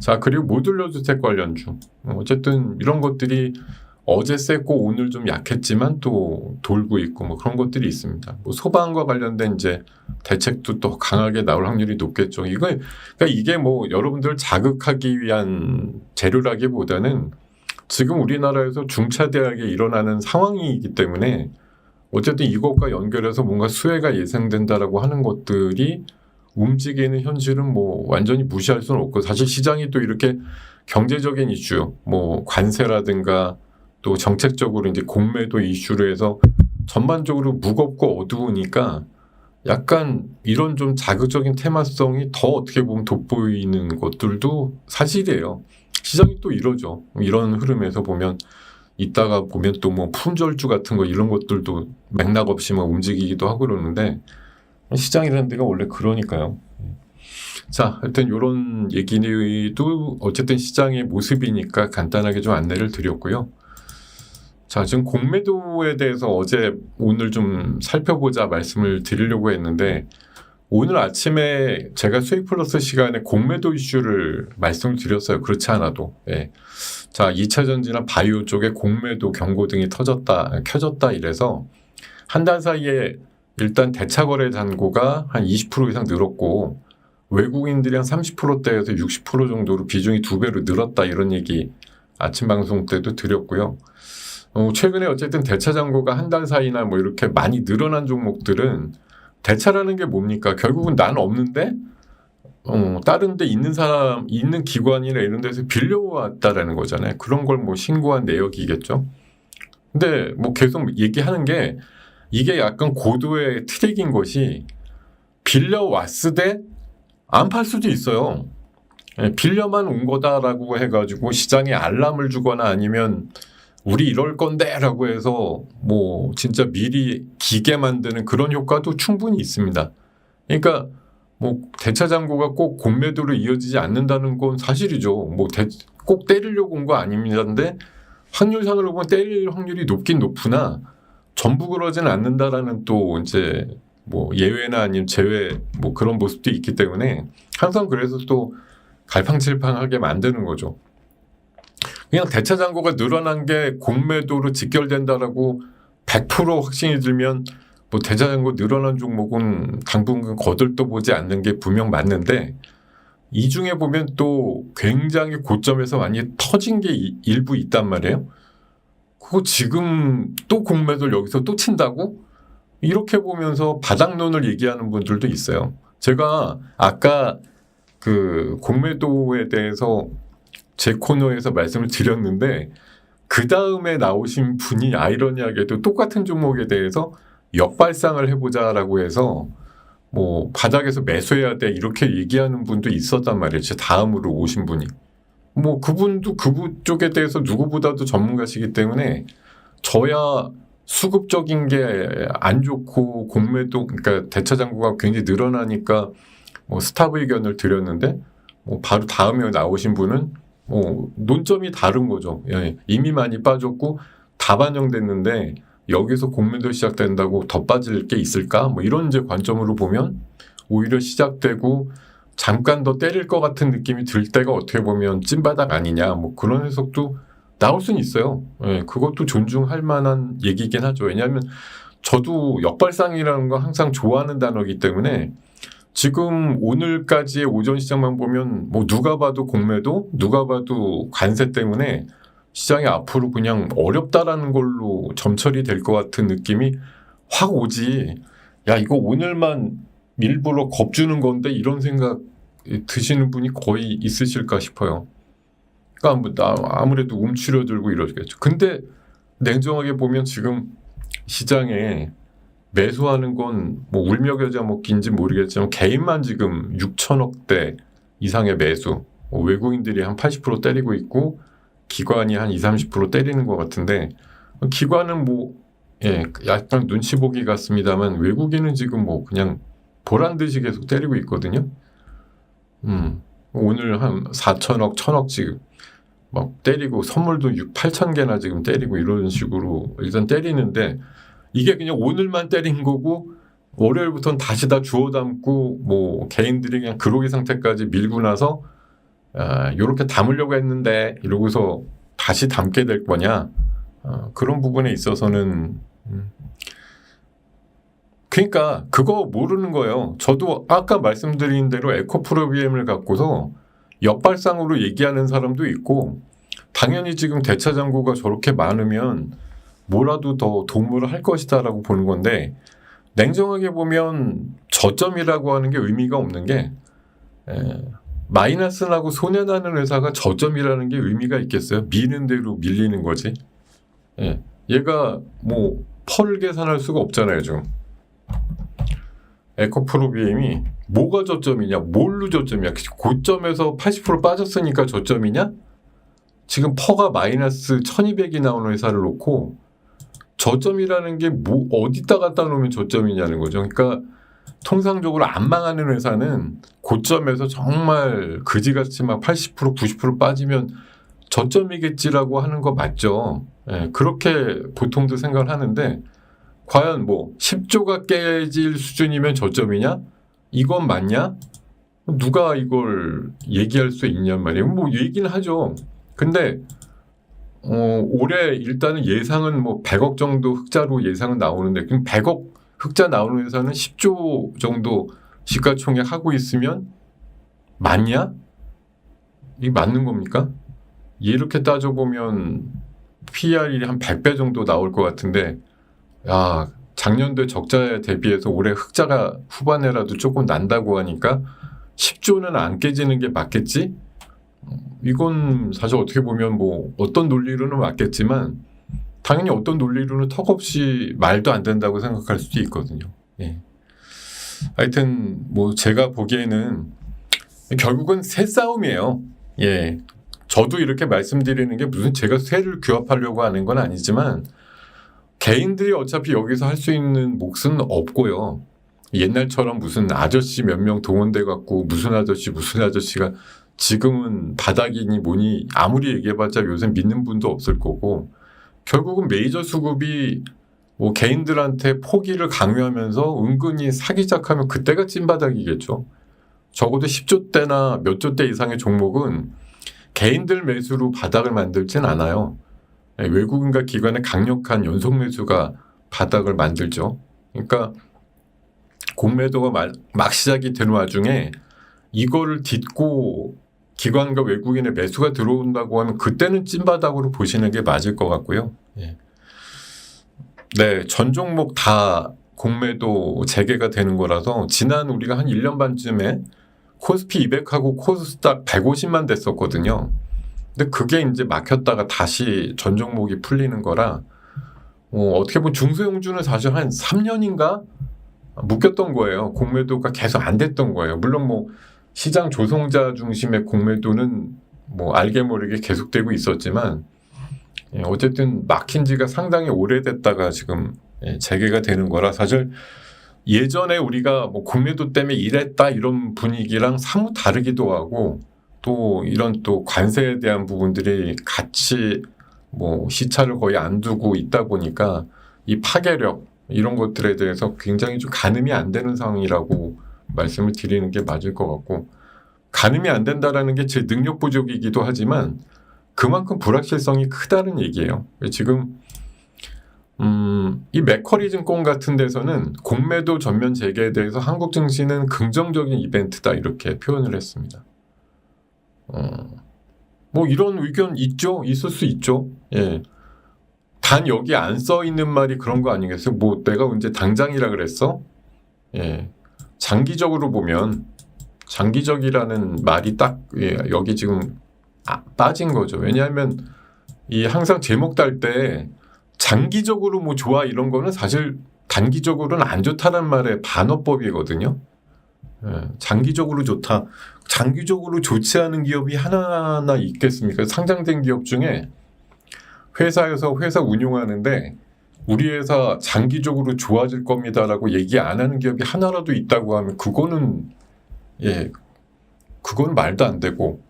자 그리고 모듈러 주택 관련주 어쨌든 이런 것들이 어제 셌고 오늘 좀 약했지만 또 돌고 있고 뭐 그런 것들이 있습니다. 뭐 소방과 관련된 이제 대책도 또 강하게 나올 확률이 높겠죠. 그러니까 이게 뭐 여러분들 자극하기 위한 재료라기보다는 지금 우리나라에서 중차대하게 일어나는 상황이기 때문에 어쨌든 이것과 연결해서 뭔가 수혜가 예상된다라고 하는 것들이 움직이는 현실은 뭐 완전히 무시할 수는 없고 사실 시장이 또 이렇게 경제적인 이슈, 뭐 관세라든가 또 정책적으로 이제 공매도 이슈로 해서 전반적으로 무겁고 어두우니까 약간 이런 좀 자극적인 테마성이 더 어떻게 보면 돋보이는 것들도 사실이에요. 시장이 또 이러죠. 이런 흐름에서 보면 이따가 보면 또 뭐 품절주 같은 거 이런 것들도 맥락 없이 막 움직이기도 하고 그러는데 시장이라는 데가 원래 그러니까요. 자, 하여튼 이런 얘기도 어쨌든 시장의 모습이니까 간단하게 좀 안내를 드렸고요. 자, 지금 공매도에 대해서 어제 오늘 좀 살펴보자 말씀을 드리려고 했는데 오늘 아침에 제가 수익 플러스 시간에 공매도 이슈를 말씀을 드렸어요. 그렇지 않아도. 자, 2차 전지나 바이오 쪽에 공매도 경고 등이 켜졌다 이래서 한 달 사이에 일단 대차 거래 잔고가 한 20% 이상 늘었고 외국인들이 한 30%대에서 60% 정도로 비중이 2배로 늘었다 이런 얘기 아침 방송 때도 드렸고요. 최근에 어쨌든 대차 잔고가 한 달 사이나 뭐 이렇게 많이 늘어난 종목들은 대차라는 게 뭡니까? 결국은 난 없는데 다른 데 있는 사람, 있는 기관이나 이런 데서 빌려왔다라는 거잖아요. 그런 걸 뭐 신고한 내역이겠죠. 근데 뭐 계속 얘기하는 게 이게 약간 고도의 트릭인 것이 빌려왔으되 안 팔 수도 있어요. 빌려만 온 거다라고 해가지고 시장에 알람을 주거나 아니면 우리 이럴 건데 라고 해서 뭐 진짜 미리 기게 만드는 그런 효과도 충분히 있습니다. 그러니까 뭐 대차장고가 꼭 공매도로 이어지지 않는다는 건 사실이죠. 뭐 꼭 때리려고 온 거 아닙니다인데 확률상으로 보면 때릴 확률이 높긴 높으나 전부 그러지는 않는다라는 또 이제 뭐 예외나 아니면 제외 뭐 그런 모습도 있기 때문에 항상 그래서 또 갈팡질팡하게 만드는 거죠. 그냥 대차장고가 늘어난 게 공매도로 직결된다라고 100% 확신이 들면 뭐 대차장고 늘어난 종목은 당분간 거들떠보지 않는 게 분명 맞는데 이 중에 보면 또 굉장히 고점에서 많이 터진 게 일부 있단 말이에요. 그거 지금 또 공매도를 여기서 또 친다고? 이렇게 보면서 바닥론을 얘기하는 분들도 있어요. 제가 아까 그 공매도에 대해서 제 코너에서 말씀을 드렸는데 그 다음에 나오신 분이 아이러니하게도 똑같은 종목에 대해서 역발상을 해보자라고 해서 뭐 바닥에서 매수해야 돼 이렇게 얘기하는 분도 있었단 말이에요. 제 다음으로 오신 분이. 뭐 그분도 그분 쪽에 대해서 누구보다도 전문가시기 때문에 저야 수급적인 게 안 좋고 공매도 그러니까 대차장고가 굉장히 늘어나니까 뭐 스탑 의견을 드렸는데 뭐 바로 다음에 나오신 분은 뭐 논점이 다른 거죠. 예, 이미 많이 빠졌고 다 반영됐는데 여기서 공매도 시작된다고 더 빠질 게 있을까? 뭐 이런 이제 관점으로 보면 오히려 시작되고 잠깐 더 때릴 것 같은 느낌이 들 때가 어떻게 보면 찐바닥 아니냐 뭐 그런 해석도 나올 수는 있어요. 예, 그것도 존중할 만한 얘기긴 하죠. 왜냐하면 저도 역발상이라는 거 항상 좋아하는 단어이기 때문에 지금 오늘까지의 오전 시장만 보면 뭐 누가 봐도 공매도, 누가 봐도 관세 때문에 시장이 앞으로 그냥 어렵다라는 걸로 점철이 될 것 같은 느낌이 확 오지. 야 이거 오늘만 일부러 겁주는 건데 이런 생각 드시는 분이 거의 있으실까 싶어요. 그러니까 아무래도 움츠려들고 이러겠죠. 근데 냉정하게 보면 지금 시장에 매수하는 건 뭐 울며겨자 먹기인지 모르겠지만 개인만 지금 6천억대 이상의 매수, 뭐 외국인들이 한 80% 때리고 있고 기관이 한 20-30% 때리는 것 같은데 기관은 뭐 예, 약간 눈치 보기 같습니다만 외국인은 지금 뭐 그냥 보란 듯이 계속 때리고 있거든요. 오늘 한 4천억, 1천억 지금 막 때리고 선물도 8천 개나 지금 때리고 이런 식으로 일단 때리는데 이게 그냥 오늘만 때린 거고 월요일부터는 다시 다 주워 담고 뭐 개인들이 그냥 그로기 상태까지 밀고 나서 요렇게 담으려고 했는데 이러고서 다시 담게 될 거냐 그런 부분에 있어서는 그러니까 그거 모르는 거예요. 저도 아까 말씀드린 대로 에코프로비엠을 갖고서 역발상으로 얘기하는 사람도 있고 당연히 지금 대차장고가 저렇게 많으면 뭐라도 더 도움을 할 것이다라고 보는 건데 냉정하게 보면 저점이라고 하는 게 의미가 없는 게 마이너스 나고 손해나는 회사가 저점이라는 게 의미가 있겠어요? 미는 대로 밀리는 거지. 예. 얘가 뭐 펄 계산할 수가 없잖아요 지금. 에코프로비엠이 뭐가 저점이냐 뭘로 저점이냐 고점에서 80% 빠졌으니까 저점이냐 지금 퍼가 마이너스 1200이 나오는 회사를 놓고 저점이라는 게 뭐 어디다 갖다 놓으면 저점이냐는 거죠. 그러니까 통상적으로 안 망하는 회사는 고점에서 정말 그지같이 막 80% 90% 빠지면 저점이겠지라고 하는 거 맞죠. 예, 그렇게 보통도 생각을 하는데 과연 뭐 10조가 깨질 수준이면 저점이냐? 이건 맞냐? 누가 이걸 얘기할 수 있냔 말이에요. 뭐 얘기는 하죠. 근데 올해 일단은 예상은 뭐 100억 정도 흑자로 예상은 나오는데 그럼 100억 흑자 나오는 회사는 10조 정도 시가총액 하고 있으면 맞냐? 이게 맞는 겁니까? 이렇게 따져보면 PER이 한 100배 정도 나올 것 같은데 야 작년도에 적자에 대비해서 올해 흑자가 후반에라도 조금 난다고 하니까 10조는 안 깨지는 게 맞겠지? 이건 사실 어떻게 보면 뭐 어떤 논리로는 맞겠지만 당연히 어떤 논리로는 턱없이 말도 안 된다고 생각할 수도 있거든요. 예. 하여튼 뭐 제가 보기에는 결국은 새 싸움이에요. 예. 저도 이렇게 말씀드리는 게 무슨 제가 새를 규합하려고 하는 건 아니지만 개인들이 어차피 여기서 할 수 있는 몫은 없고요. 옛날처럼 무슨 아저씨 몇 명 동원돼 갖고 무슨 아저씨가 지금은 바닥이니 뭐니 아무리 얘기해봤자 요새 믿는 분도 없을 거고 결국은 메이저 수급이 뭐 개인들한테 포기를 강요하면서 은근히 사기 시작하면 그때가 찐바닥이겠죠. 적어도 10조대나 몇 조대 이상의 종목은 개인들 매수로 바닥을 만들진 않아요. 외국인과 기관의 강력한 연속 매수가 바닥을 만들죠. 그러니까 공매도가 막 시작이 되는 와중에 이거를 딛고 기관과 외국인의 매수가 들어온다고 하면 그때는 찐바닥으로 보시는 게 맞을 것 같고요. 예. 네, 전 종목 다 공매도 재개가 되는 거라서 지난 우리가 한 1년 반쯤에 코스피 200하고 코스닥 150만 됐었거든요. 근데 그게 이제 막혔다가 다시 전 종목이 풀리는 거라 어떻게 보면 중소형주는 사실 한 3년인가 묶였던 거예요. 공매도가 계속 안 됐던 거예요. 물론 뭐 시장 조성자 중심의 공매도는 뭐 알게 모르게 계속되고 있었지만 어쨌든 막힌 지가 상당히 오래됐다가 지금 재개가 되는 거라 사실 예전에 우리가 뭐 공매도 때문에 이랬다 이런 분위기랑 사뭇 다르기도 하고 또 이런 또 관세에 대한 부분들이 같이 뭐 시차를 거의 안 두고 있다 보니까 이 파괴력 이런 것들에 대해서 굉장히 좀 가늠이 안 되는 상황이라고 말씀을 드리는 게 맞을 것 같고 가늠이 안 된다라는 게 제 능력 부족이기도 하지만 그만큼 불확실성이 크다는 얘기예요. 지금 이 맥쿼리 증권 같은 데서는 공매도 전면 재개에 대해서 한국 증시는 긍정적인 이벤트다 이렇게 표현을 했습니다. 뭐 이런 의견 있죠? 있을 수 있죠. 예. 단 여기 안 써 있는 말이 그런 거 아니겠어요? 뭐 내가 언제 당장이라 그랬어? 예. 장기적으로 보면 장기적이라는 말이 딱 여기 지금 빠진 거죠. 왜냐하면 이 항상 제목 달 때 장기적으로 뭐 좋아 이런 거는 사실 단기적으로는 안 좋다는 말의 반어법이거든요. 장기적으로 좋다. 장기적으로 좋지 않은 기업이 하나하나 있겠습니까? 상장된 기업 중에 회사에서 회사 운용하는데 우리 회사 장기적으로 좋아질 겁니다라고 얘기 안 하는 기업이 하나라도 있다고 하면 그거는 말도 안 되고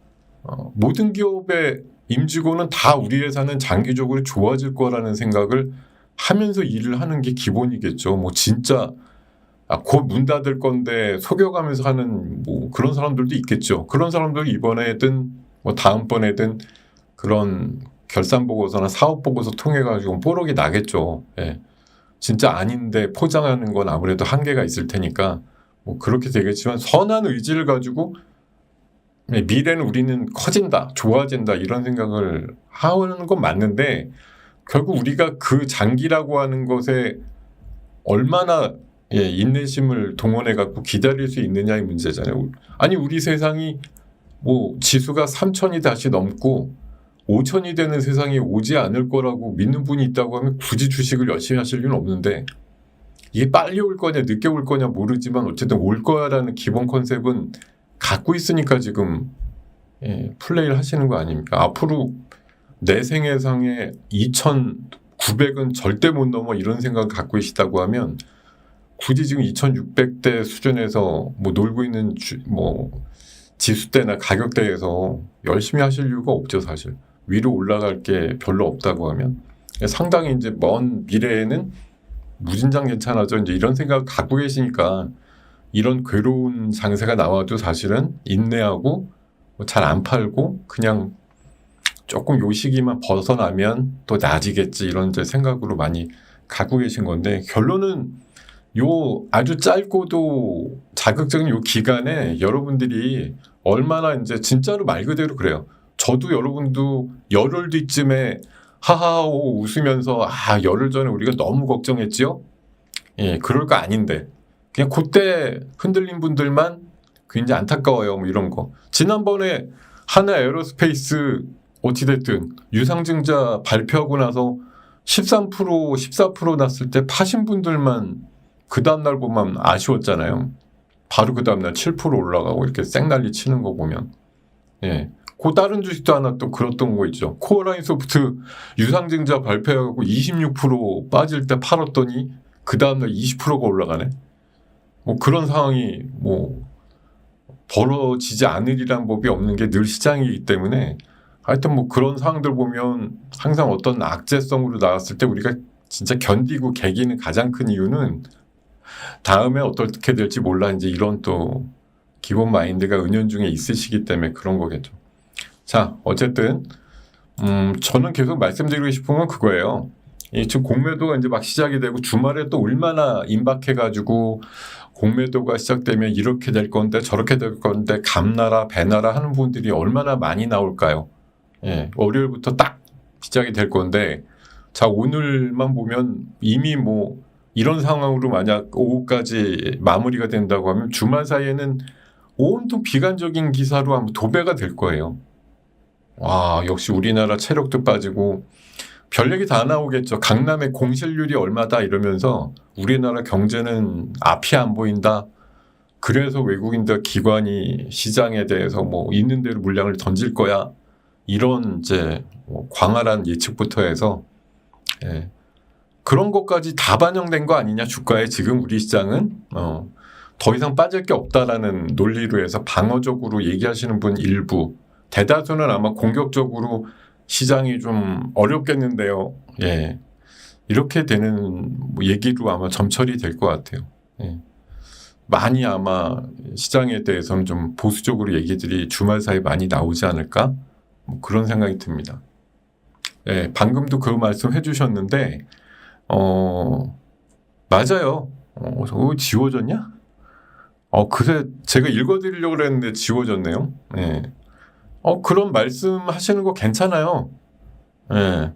모든 기업의 임직원은 다 우리 회사는 장기적으로 좋아질 거라는 생각을 하면서 일을 하는 게 기본이겠죠. 뭐 진짜 곧 문 닫을 건데 속여가면서 하는 뭐 그런 사람들도 있겠죠. 그런 사람들 이번에든 뭐 다음번에든 그런 결산 보고서나 사업 보고서 통해 가지고 뽀록이 나겠죠. 예. 진짜 아닌데 포장하는 건 아무래도 한계가 있을 테니까 뭐 그렇게 되겠지만 선한 의지를 가지고 미래는 우리는 커진다, 좋아진다 이런 생각을 하는 건 맞는데 결국 우리가 그 장기라고 하는 것에 얼마나 인내심을 동원해 갖고 기다릴 수 있느냐의 문제잖아요. 아니 우리 세상이 뭐 지수가 3,000이 다시 넘고 5,000이 되는 세상이 오지 않을 거라고 믿는 분이 있다고 하면 굳이 주식을 열심히 하실 이유는 없는데 이게 빨리 올 거냐 늦게 올 거냐 모르지만 어쨌든 올 거야라는 기본 컨셉은 갖고 있으니까 지금 플레이를 하시는 거 아닙니까? 앞으로 내 생애상에 2,900은 절대 못 넘어 이런 생각을 갖고 계시다고 하면 굳이 지금 2,600대 수준에서 뭐 놀고 있는 뭐 지수대나 가격대에서 열심히 하실 이유가 없죠 사실. 위로 올라갈 게 별로 없다고 하면 상당히 이제 먼 미래에는 무진장 괜찮아져 이제 이런 생각을 갖고 계시니까 이런 괴로운 장세가 나와도 사실은 인내하고 잘 안 팔고 그냥 조금 요 시기만 벗어나면 또 나아지겠지 이런 이제 생각으로 많이 갖고 계신 건데 결론은 요 아주 짧고도 자극적인 요 기간에 여러분들이 얼마나 이제 진짜로 말 그대로 그래요. 저도 여러분도 열흘 뒤쯤에 하하호 웃으면서 열흘 전에 우리가 너무 걱정했지요? 예, 그럴 거 아닌데 그냥 그때 흔들린 분들만 굉장히 안타까워요. 뭐 이런 거. 지난번에 하나 에어로스페이스 어찌됐든 유상증자 발표하고 나서 13%, 14% 났을 때 파신 분들만 그 다음날 보면 아쉬웠잖아요. 바로 그 다음날 7% 올라가고 이렇게 쌩난리 치는 거 보면. 예. 그 다른 주식도 하나 또 그랬던 거 있죠. 코어라인 소프트 유상증자 발표하고 26% 빠질 때 팔았더니 그 다음날 20%가 올라가네. 뭐 그런 상황이 뭐 벌어지지 않으리란 법이 없는 게 늘 시장이기 때문에 하여튼 뭐 그런 상황들 보면 항상 어떤 악재성으로 나왔을 때 우리가 진짜 견디고 개기는 가장 큰 이유는 다음에 어떻게 될지 몰라 이제 이런 또 기본 마인드가 은연중에 있으시기 때문에 그런 거겠죠. 자, 어쨌든 저는 계속 말씀드리고 싶은 건 그거예요. 지금 공매도가 이제 막 시작이 되고 주말에 또 얼마나 임박해가지고 공매도가 시작되면 이렇게 될 건데 저렇게 될 건데 감나라 배나라 하는 분들이 얼마나 많이 나올까요? 예, 월요일부터 딱 시작이 될 건데 자 오늘만 보면 이미 뭐 이런 상황으로 만약 오후까지 마무리가 된다고 하면 주말 사이에는 온통 비관적인 기사로 한번 도배가 될 거예요. 와 역시 우리나라 체력도 빠지고 별 얘기 다 나오겠죠. 강남의 공실률이 얼마다 이러면서 우리나라 경제는 앞이 안 보인다. 그래서 외국인들 기관이 시장에 대해서 뭐 있는 대로 물량을 던질 거야. 이런 이제 광활한 예측부터 해서 예. 그런 것까지 다 반영된 거 아니냐 주가에 지금 우리 시장은 더 이상 빠질 게 없다라는 논리로 해서 방어적으로 얘기하시는 분 일부 대다수는 아마 공격적으로 시장이 좀 어렵겠는데요. 예. 이렇게 되는 얘기로 아마 점철이 될 것 같아요. 예. 많이 아마 시장에 대해서는 좀 보수적으로 얘기들이 주말 사이 많이 나오지 않을까? 뭐 그런 생각이 듭니다. 예, 방금도 그 말씀 해주셨는데, 맞아요. 지워졌냐? 그래, 제가 읽어드리려고 그랬는데 지워졌네요. 예. 그런 말씀 하시는 거 괜찮아요. 예.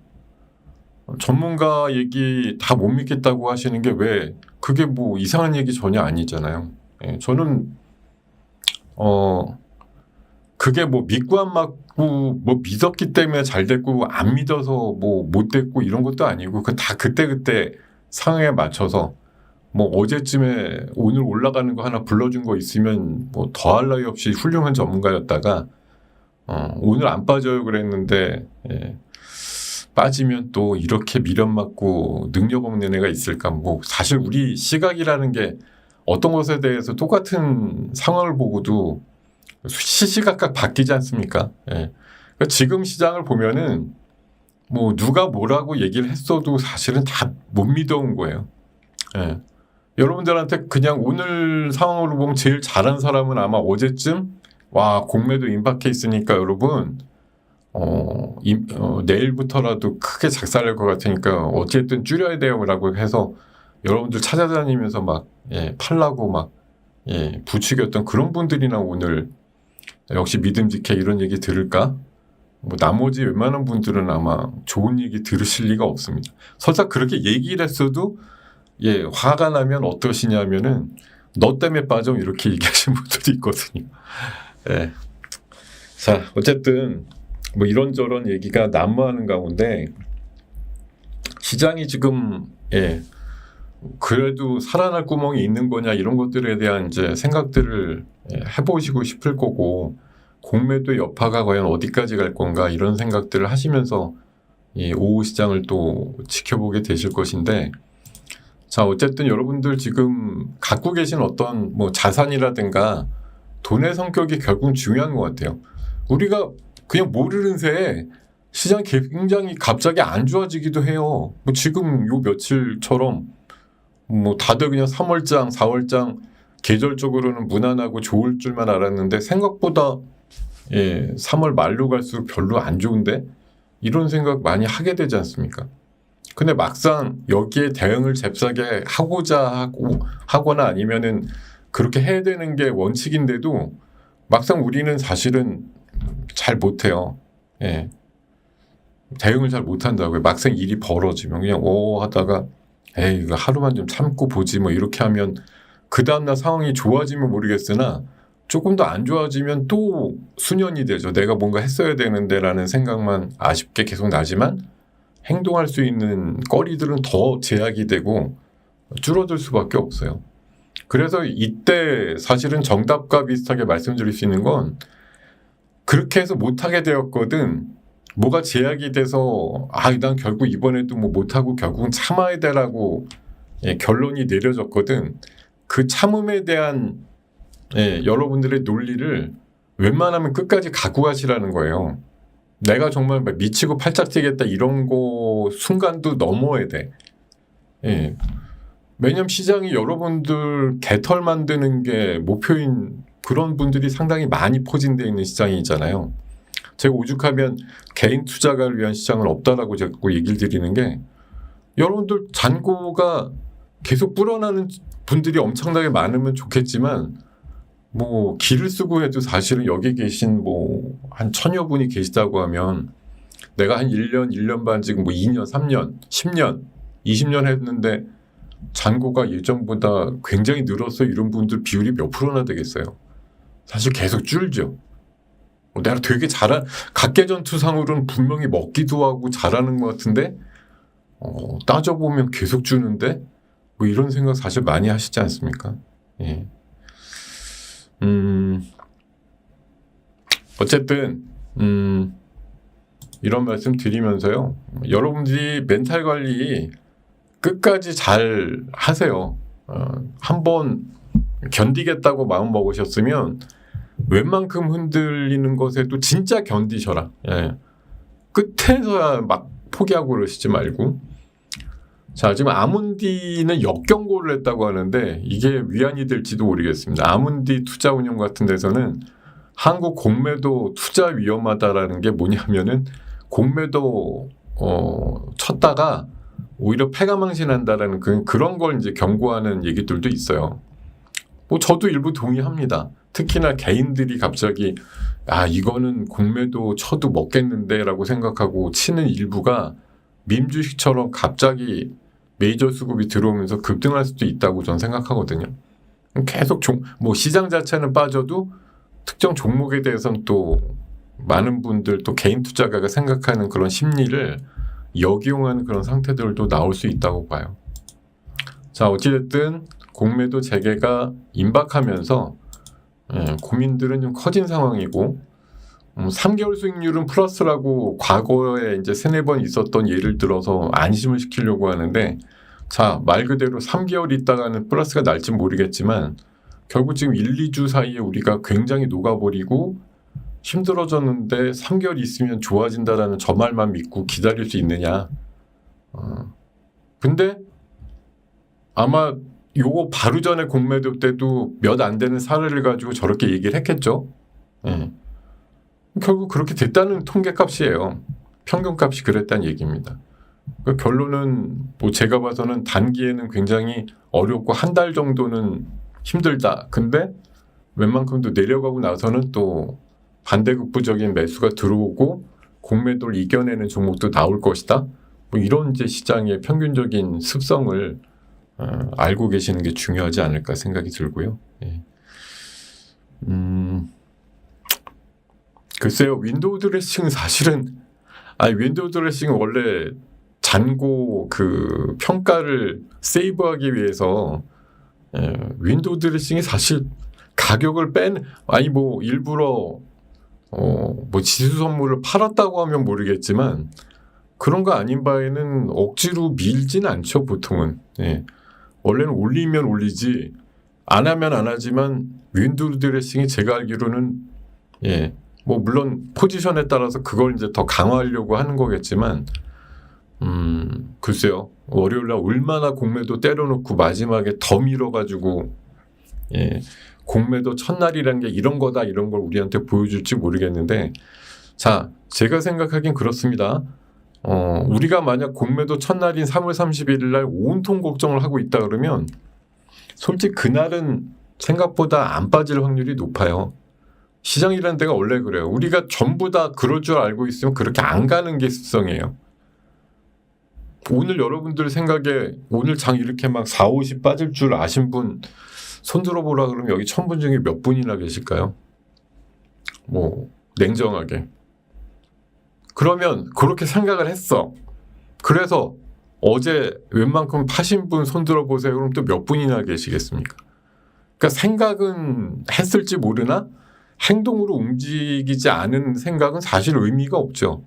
전문가 얘기 다 못 믿겠다고 하시는 게 왜, 그게 뭐 이상한 얘기 전혀 아니잖아요. 예. 저는, 그게 뭐 믿고 안 맞고 뭐 믿었기 때문에 잘 됐고 안 믿어서 뭐 못 됐고 이런 것도 아니고 그 다 그때그때 상황에 맞춰서 뭐 어제쯤에 오늘 올라가는 거 하나 불러준 거 있으면 뭐 더할 나위 없이 훌륭한 전문가였다가 오늘 안 빠져요 그랬는데 예. 빠지면 또 이렇게 미련 맞고 능력 없는 애가 있을까 뭐 사실 우리 시각이라는 게 어떤 것에 대해서 똑같은 상황을 보고도 시시각각 바뀌지 않습니까? 예. 그러니까 지금 시장을 보면은 뭐 누가 뭐라고 얘기를 했어도 사실은 다 못 믿어온 거예요. 예. 여러분들한테 그냥 오늘 상황으로 보면 제일 잘한 사람은 아마 어제쯤 와 공매도 임박해 있으니까 여러분 내일부터라도 크게 작살날 것 같으니까 어쨌든 줄여야 돼요라고 해서 여러분들 찾아다니면서 막 팔라고 막 부추겼던 그런 분들이나 오늘 역시 믿음직해 이런 얘기 들을까? 뭐 나머지 웬만한 분들은 아마 좋은 얘기 들으실 리가 없습니다. 설사 그렇게 얘기를 했어도 화가 나면 어떠시냐면은 너 때문에 빠져 이렇게 얘기하시는 분들이 있거든요. 자 어쨌든 뭐 이런저런 얘기가 난무하는 가운데 시장이 지금 그래도 살아날 구멍이 있는 거냐 이런 것들에 대한 이제 생각들을 해보시고 싶을 거고 공매도 여파가 과연 어디까지 갈 건가 이런 생각들을 하시면서 이 오후 시장을 또 지켜보게 되실 것인데 자 어쨌든 여러분들 지금 갖고 계신 어떤 뭐 자산이라든가 돈의 성격이 결국 중요한 것 같아요. 우리가 그냥 모르는 새에 시장이 굉장히 갑자기 안 좋아지기도 해요. 뭐 지금 요 며칠처럼 뭐 다들 그냥 3월장, 4월장 계절적으로는 무난하고 좋을 줄만 알았는데 생각보다 3월 말로 갈수록 별로 안 좋은데 이런 생각 많이 하게 되지 않습니까? 근데 막상 여기에 대응을 잽싸게 하거나 아니면은 그렇게 해야 되는 게 원칙인데도 막상 우리는 사실은 잘 못해요. 대응을 잘 못한다고요. 막상 일이 벌어지면 그냥 하다가 에이, 이거 하루만 좀 참고 보지 뭐 이렇게 하면 그 다음날 상황이 좋아지면 모르겠으나 조금 더 안 좋아지면 또 수년이 되죠. 내가 뭔가 했어야 되는데 라는 생각만 아쉽게 계속 나지만 행동할 수 있는 거리들은 더 제약이 되고 줄어들 수밖에 없어요. 그래서 이때 사실은 정답과 비슷하게 말씀드릴 수 있는 건 그렇게 해서 못하게 되었거든. 뭐가 제약이 돼서 난 결국 이번에도 뭐 못하고 결국은 참아야 되라고 결론이 내려졌거든. 그 참음에 대한 여러분들의 논리를 웬만하면 끝까지 갖고 가시라는 거예요. 내가 정말 미치고 팔짝 뛰겠다 이런 거 순간도 넘어야 돼. 왜냐면 시장이 여러분들 개털 만드는 게 목표인 그런 분들이 상당히 많이 포진되어 있는 시장이잖아요. 제가 오죽하면 개인 투자가를 위한 시장은 없다라고 자꾸 얘기를 드리는 게 여러분들 잔고가 계속 불어나는 분들이 엄청나게 많으면 좋겠지만 뭐 기를 쓰고 해도 사실은 여기 계신 뭐 한 1000여 분이 계시다고 하면 내가 한 1년, 1년 반 지금 뭐 2년, 3년, 10년, 20년 했는데 잔고가 예전보다 굉장히 늘었어요. 이런 분들 비율이 몇 프로나 되겠어요? 사실 계속 줄죠. 내가 되게 각계전투상으로는 분명히 먹기도 하고 잘하는 것 같은데 따져보면 계속 주는데 뭐 이런 생각 사실 많이 하시지 않습니까? 예. 어쨌든 이런 말씀 드리면서요. 여러분들이 멘탈 관리 끝까지 잘 하세요. 한번 견디겠다고 마음 먹으셨으면 웬만큼 흔들리는 것에도 진짜 견디셔라. 끝에서야 막 포기하고 그러시지 말고. 자, 지금 아문디는 역경고를 했다고 하는데 이게 위안이 될지도 모르겠습니다. 아문디 투자운용 같은 데서는 한국 공매도 투자 위험하다라는 게 뭐냐면은 공매도 쳤다가 오히려 패가망신한다라는 그런 걸 이제 경고하는 얘기들도 있어요. 뭐 저도 일부 동의합니다. 특히나 개인들이 갑자기 이거는 공매도 쳐도 먹겠는데라고 생각하고 치는 일부가 밈 주식처럼 갑자기 메이저 수급이 들어오면서 급등할 수도 있다고 저는 생각하거든요. 계속 뭐 시장 자체는 빠져도 특정 종목에 대해서는 또 많은 분들 또 개인 투자가가 생각하는 그런 심리를 역이용하는 그런 상태들도 나올 수 있다고 봐요. 자, 어찌됐든 공매도 재개가 임박하면서 고민들은 좀 커진 상황이고 3개월 수익률은 플러스라고 과거에 이제 3-4번 있었던 예를 들어서 안심을 시키려고 하는데 자, 말 그대로 3개월 있다가는 플러스가 날지 모르겠지만 결국 지금 1-2주 사이에 우리가 굉장히 녹아버리고 힘들어졌는데 3개월 있으면 좋아진다라는 저 말만 믿고 기다릴 수 있느냐. 근데 아마 요거 바로 전에 공매도 때도 몇 안 되는 사례를 가지고 저렇게 얘기를 했겠죠. 결국 그렇게 됐다는 통계값이에요. 평균값이 그랬다는 얘기입니다. 그러니까 결론은 뭐 제가 봐서는 단기에는 굉장히 어렵고 한 달 정도는 힘들다. 근데 웬만큼도 내려가고 나서는 또 반대급부적인 매수가 들어오고 공매도를 이겨내는 종목도 나올 것이다. 뭐 이런 이제 시장의 평균적인 습성을 알고 계시는 게 중요하지 않을까 생각이 들고요. 글쎄요, 윈도우 드레싱은 사실은 윈도우 드레싱은 원래 잔고 그 평가를 세이브하기 위해서 윈도우 드레싱이 사실 가격을 뭐 일부러 뭐 지수 선물을 팔았다고 하면 모르겠지만 그런 거 아닌 바에는 억지로 밀진 않죠, 보통은. 원래는 올리면 올리지 안 하면 안 하지만 윈도우 드레싱이 제가 알기로는 뭐 물론 포지션에 따라서 그걸 이제 더 강화하려고 하는 거겠지만 글쎄요, 월요일날 얼마나 공매도 때려놓고 마지막에 더 밀어가지고 공매도 첫날이란 게 이런 거다 이런 걸 우리한테 보여줄지 모르겠는데 자, 제가 생각하긴 그렇습니다. 우리가 만약 공매도 첫날인 3월 31일 날 온통 걱정을 하고 있다 그러면 솔직히 그날은 생각보다 안 빠질 확률이 높아요. 시장이라는 데가 원래 그래요. 우리가 전부 다 그럴 줄 알고 있으면 그렇게 안 가는 게 습성이에요. 오늘 여러분들 생각에 오늘 장 이렇게 막 4, 50 빠질 줄 아신 분 손들어 보라 그러면 여기 1000분 중에 몇 분이나 계실까요? 뭐 냉정하게. 그러면 그렇게 생각을 했어. 그래서 어제 웬만큼 파신 분 손들어 보세요. 그럼 또 몇 분이나 계시겠습니까? 그러니까 생각은 했을지 모르나 행동으로 움직이지 않은 생각은 사실 의미가 없죠.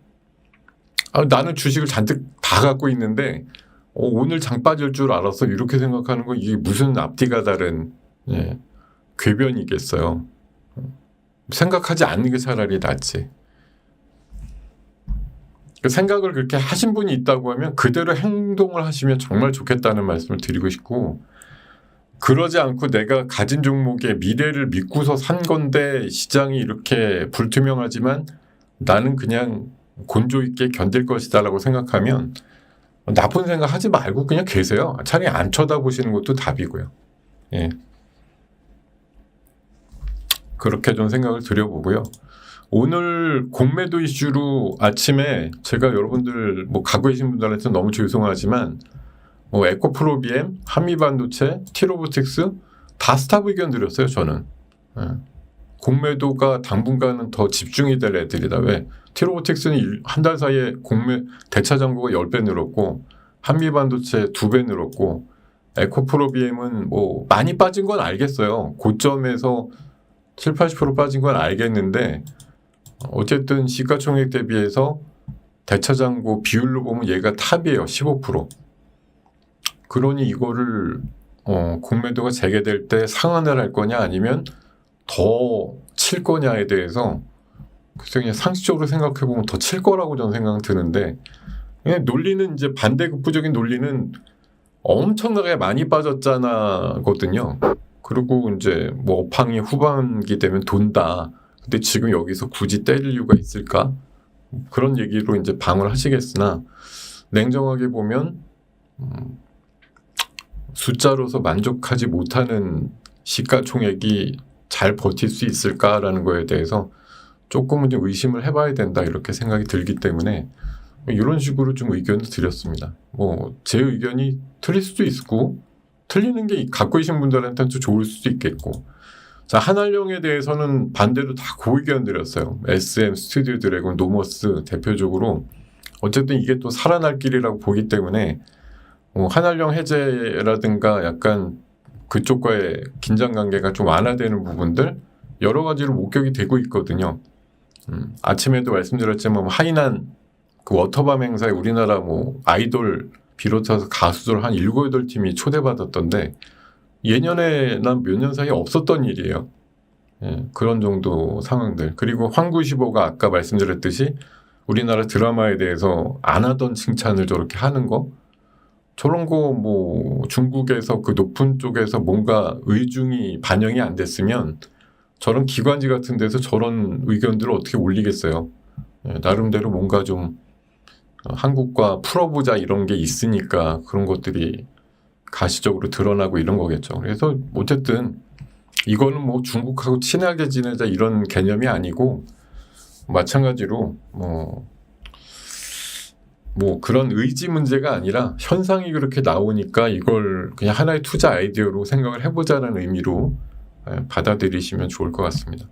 나는 주식을 잔뜩 다 갖고 있는데 오늘 장 빠질 줄 알았어. 이렇게 생각하는 건 이게 무슨 앞뒤가 다른 궤변이겠어요. 생각하지 않는 게 차라리 낫지. 생각을 그렇게 하신 분이 있다고 하면 그대로 행동을 하시면 정말 좋겠다는 말씀을 드리고 싶고, 그러지 않고 내가 가진 종목의 미래를 믿고서 산 건데 시장이 이렇게 불투명하지만 나는 그냥 곤조 있게 견딜 것이다 라고 생각하면 나쁜 생각 하지 말고 그냥 계세요. 차라리 안 쳐다보시는 것도 답이고요. 예. 그렇게 좀 생각을 드려보고요. 오늘 공매도 이슈로 아침에 제가 여러분들 뭐 갖고 계신 분들한테 너무 죄송하지만 뭐 에코프로비엠, 한미반도체, 티로보틱스 다 스탑 의견 드렸어요. 저는. 공매도가 당분간은 더 집중이 될 애들이다. 왜? 티로보틱스는 한 달 사이에 대차 잔고가 10배 늘었고 한미반도체 2배 늘었고 에코프로비엠은 뭐 많이 빠진 건 알겠어요. 고점에서 7, 80% 빠진 건 알겠는데 어쨌든 시가총액 대비해서 대차장고 비율로 보면 얘가 탑이에요. 15%. 그러니 이거를 공매도가 재개될 때 상한을 할 거냐 아니면 더 칠 거냐에 대해서 그래서 그냥 상식적으로 생각해 보면 더 칠 거라고 저는 생각은 드는데, 그냥 논리는 이제 반대급부적인 논리는 엄청나게 많이 빠졌잖아거든요. 그리고 이제 뭐 업황이 후반기 되면 돈다. 근데 지금 여기서 굳이 때릴 이유가 있을까? 그런 얘기로 이제 방어를 하시겠으나 냉정하게 보면 숫자로서 만족하지 못하는 시가총액이 잘 버틸 수 있을까라는 거에 대해서 조금은 좀 의심을 해봐야 된다 이렇게 생각이 들기 때문에 이런 식으로 좀 의견을 드렸습니다. 뭐 제 의견이 틀릴 수도 있고 틀리는 게 갖고 계신 분들한테는 또 좋을 수도 있겠고, 자 한알령에 대해서는 반대로 다 고의견 드렸어요. SM, 스튜디오 드래곤, 노머스 대표적으로 어쨌든 이게 또 살아날 길이라고 보기 때문에 한알령 해제라든가 약간 그쪽과의 긴장관계가 좀 완화되는 부분들 여러 가지로 목격이 되고 있거든요. 아침에도 말씀드렸지만 뭐 하이난 그 워터밤 행사에 우리나라 뭐 아이돌 비롯해서 가수들 한 7, 8팀이 초대받았던데 예년에 난 몇 년 사이에 없었던 일이에요. 그런 정도 상황들. 그리고 황구시보가 아까 말씀드렸듯이 우리나라 드라마에 대해서 안 하던 칭찬을 저렇게 하는 거, 저런 거 뭐 중국에서 그 높은 쪽에서 뭔가 의중이 반영이 안 됐으면 저런 기관지 같은 데서 저런 의견들을 어떻게 올리겠어요. 나름대로 뭔가 좀 한국과 풀어보자 이런 게 있으니까 그런 것들이 가시적으로 드러나고 이런 거겠죠. 그래서 어쨌든 이거는 뭐 중국하고 친하게 지내자 이런 개념이 아니고 마찬가지로 뭐 그런 의지 문제가 아니라 현상이 그렇게 나오니까 이걸 그냥 하나의 투자 아이디어로 생각을 해보자는 의미로 받아들이시면 좋을 것 같습니다.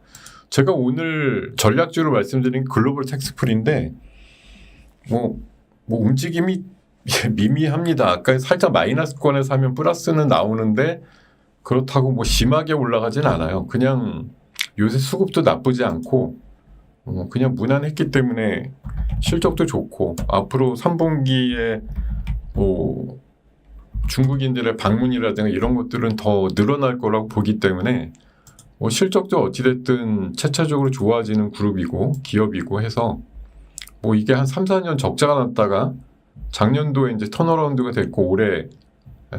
제가 오늘 전략주로 말씀드린 글로벌 텍스풀인데 뭐 움직임이 미미합니다. 아까 살짝 마이너스권에서 하면 플러스는 나오는데 그렇다고 뭐 심하게 올라가진 않아요. 그냥 요새 수급도 나쁘지 않고 그냥 무난했기 때문에 실적도 좋고 앞으로 3분기에 뭐 중국인들의 방문이라든가 이런 것들은 더 늘어날 거라고 보기 때문에 뭐 실적도 어찌됐든 차차적으로 좋아지는 그룹이고 기업이고 해서 뭐 이게 한 3, 4년 적자가 났다가 작년도에 이제 턴어라운드가 됐고 올해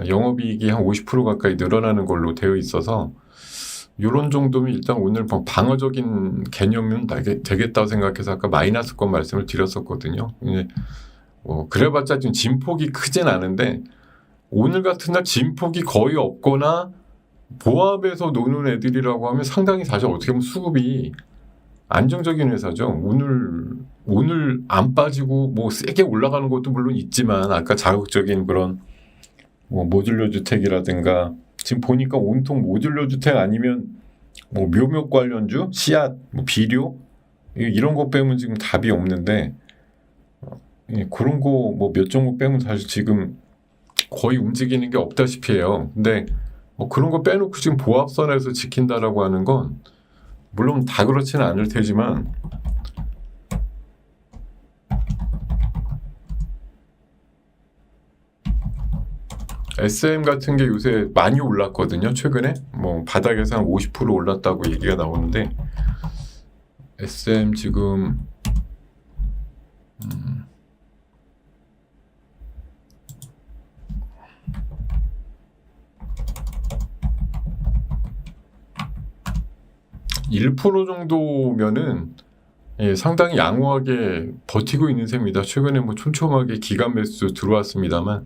영업이익이 한 50% 가까이 늘어나는 걸로 되어 있어서 이런 정도면 일단 오늘 방어적인 개념은 되겠다고 생각해서 아까 마이너스권 말씀을 드렸었거든요. 그래봤자 지금 진폭이 크진 않은데 오늘 같은 날 진폭이 거의 없거나 보합에서 노는 애들이라고 하면 상당히 사실 어떻게 보면 수급이 안정적인 회사죠. 오늘 안 빠지고 뭐 세게 올라가는 것도 물론 있지만 아까 자극적인 그런 뭐 모듈러 주택이라든가 지금 보니까 온통 모듈러 주택 아니면 뭐 묘목 관련주, 씨앗, 뭐 비료 이런 거 빼면 지금 답이 없는데 그런 거 뭐 몇 종목 빼면 사실 지금 거의 움직이는 게 없다시피 해요. 근데 뭐 그런 거 빼놓고 지금 보합선에서 지킨다라고 하는 건 물론 다 그렇지는 않을 테지만 SM 같은 게 요새 많이 올랐거든요. 최근에 뭐 바닥에서 한 50% 올랐다고 얘기가 나오는데 SM 지금 1% 정도면은 상당히 양호하게 버티고 있는 셈입니다. 최근에 뭐 촘촘하게 기간 매수 들어왔습니다만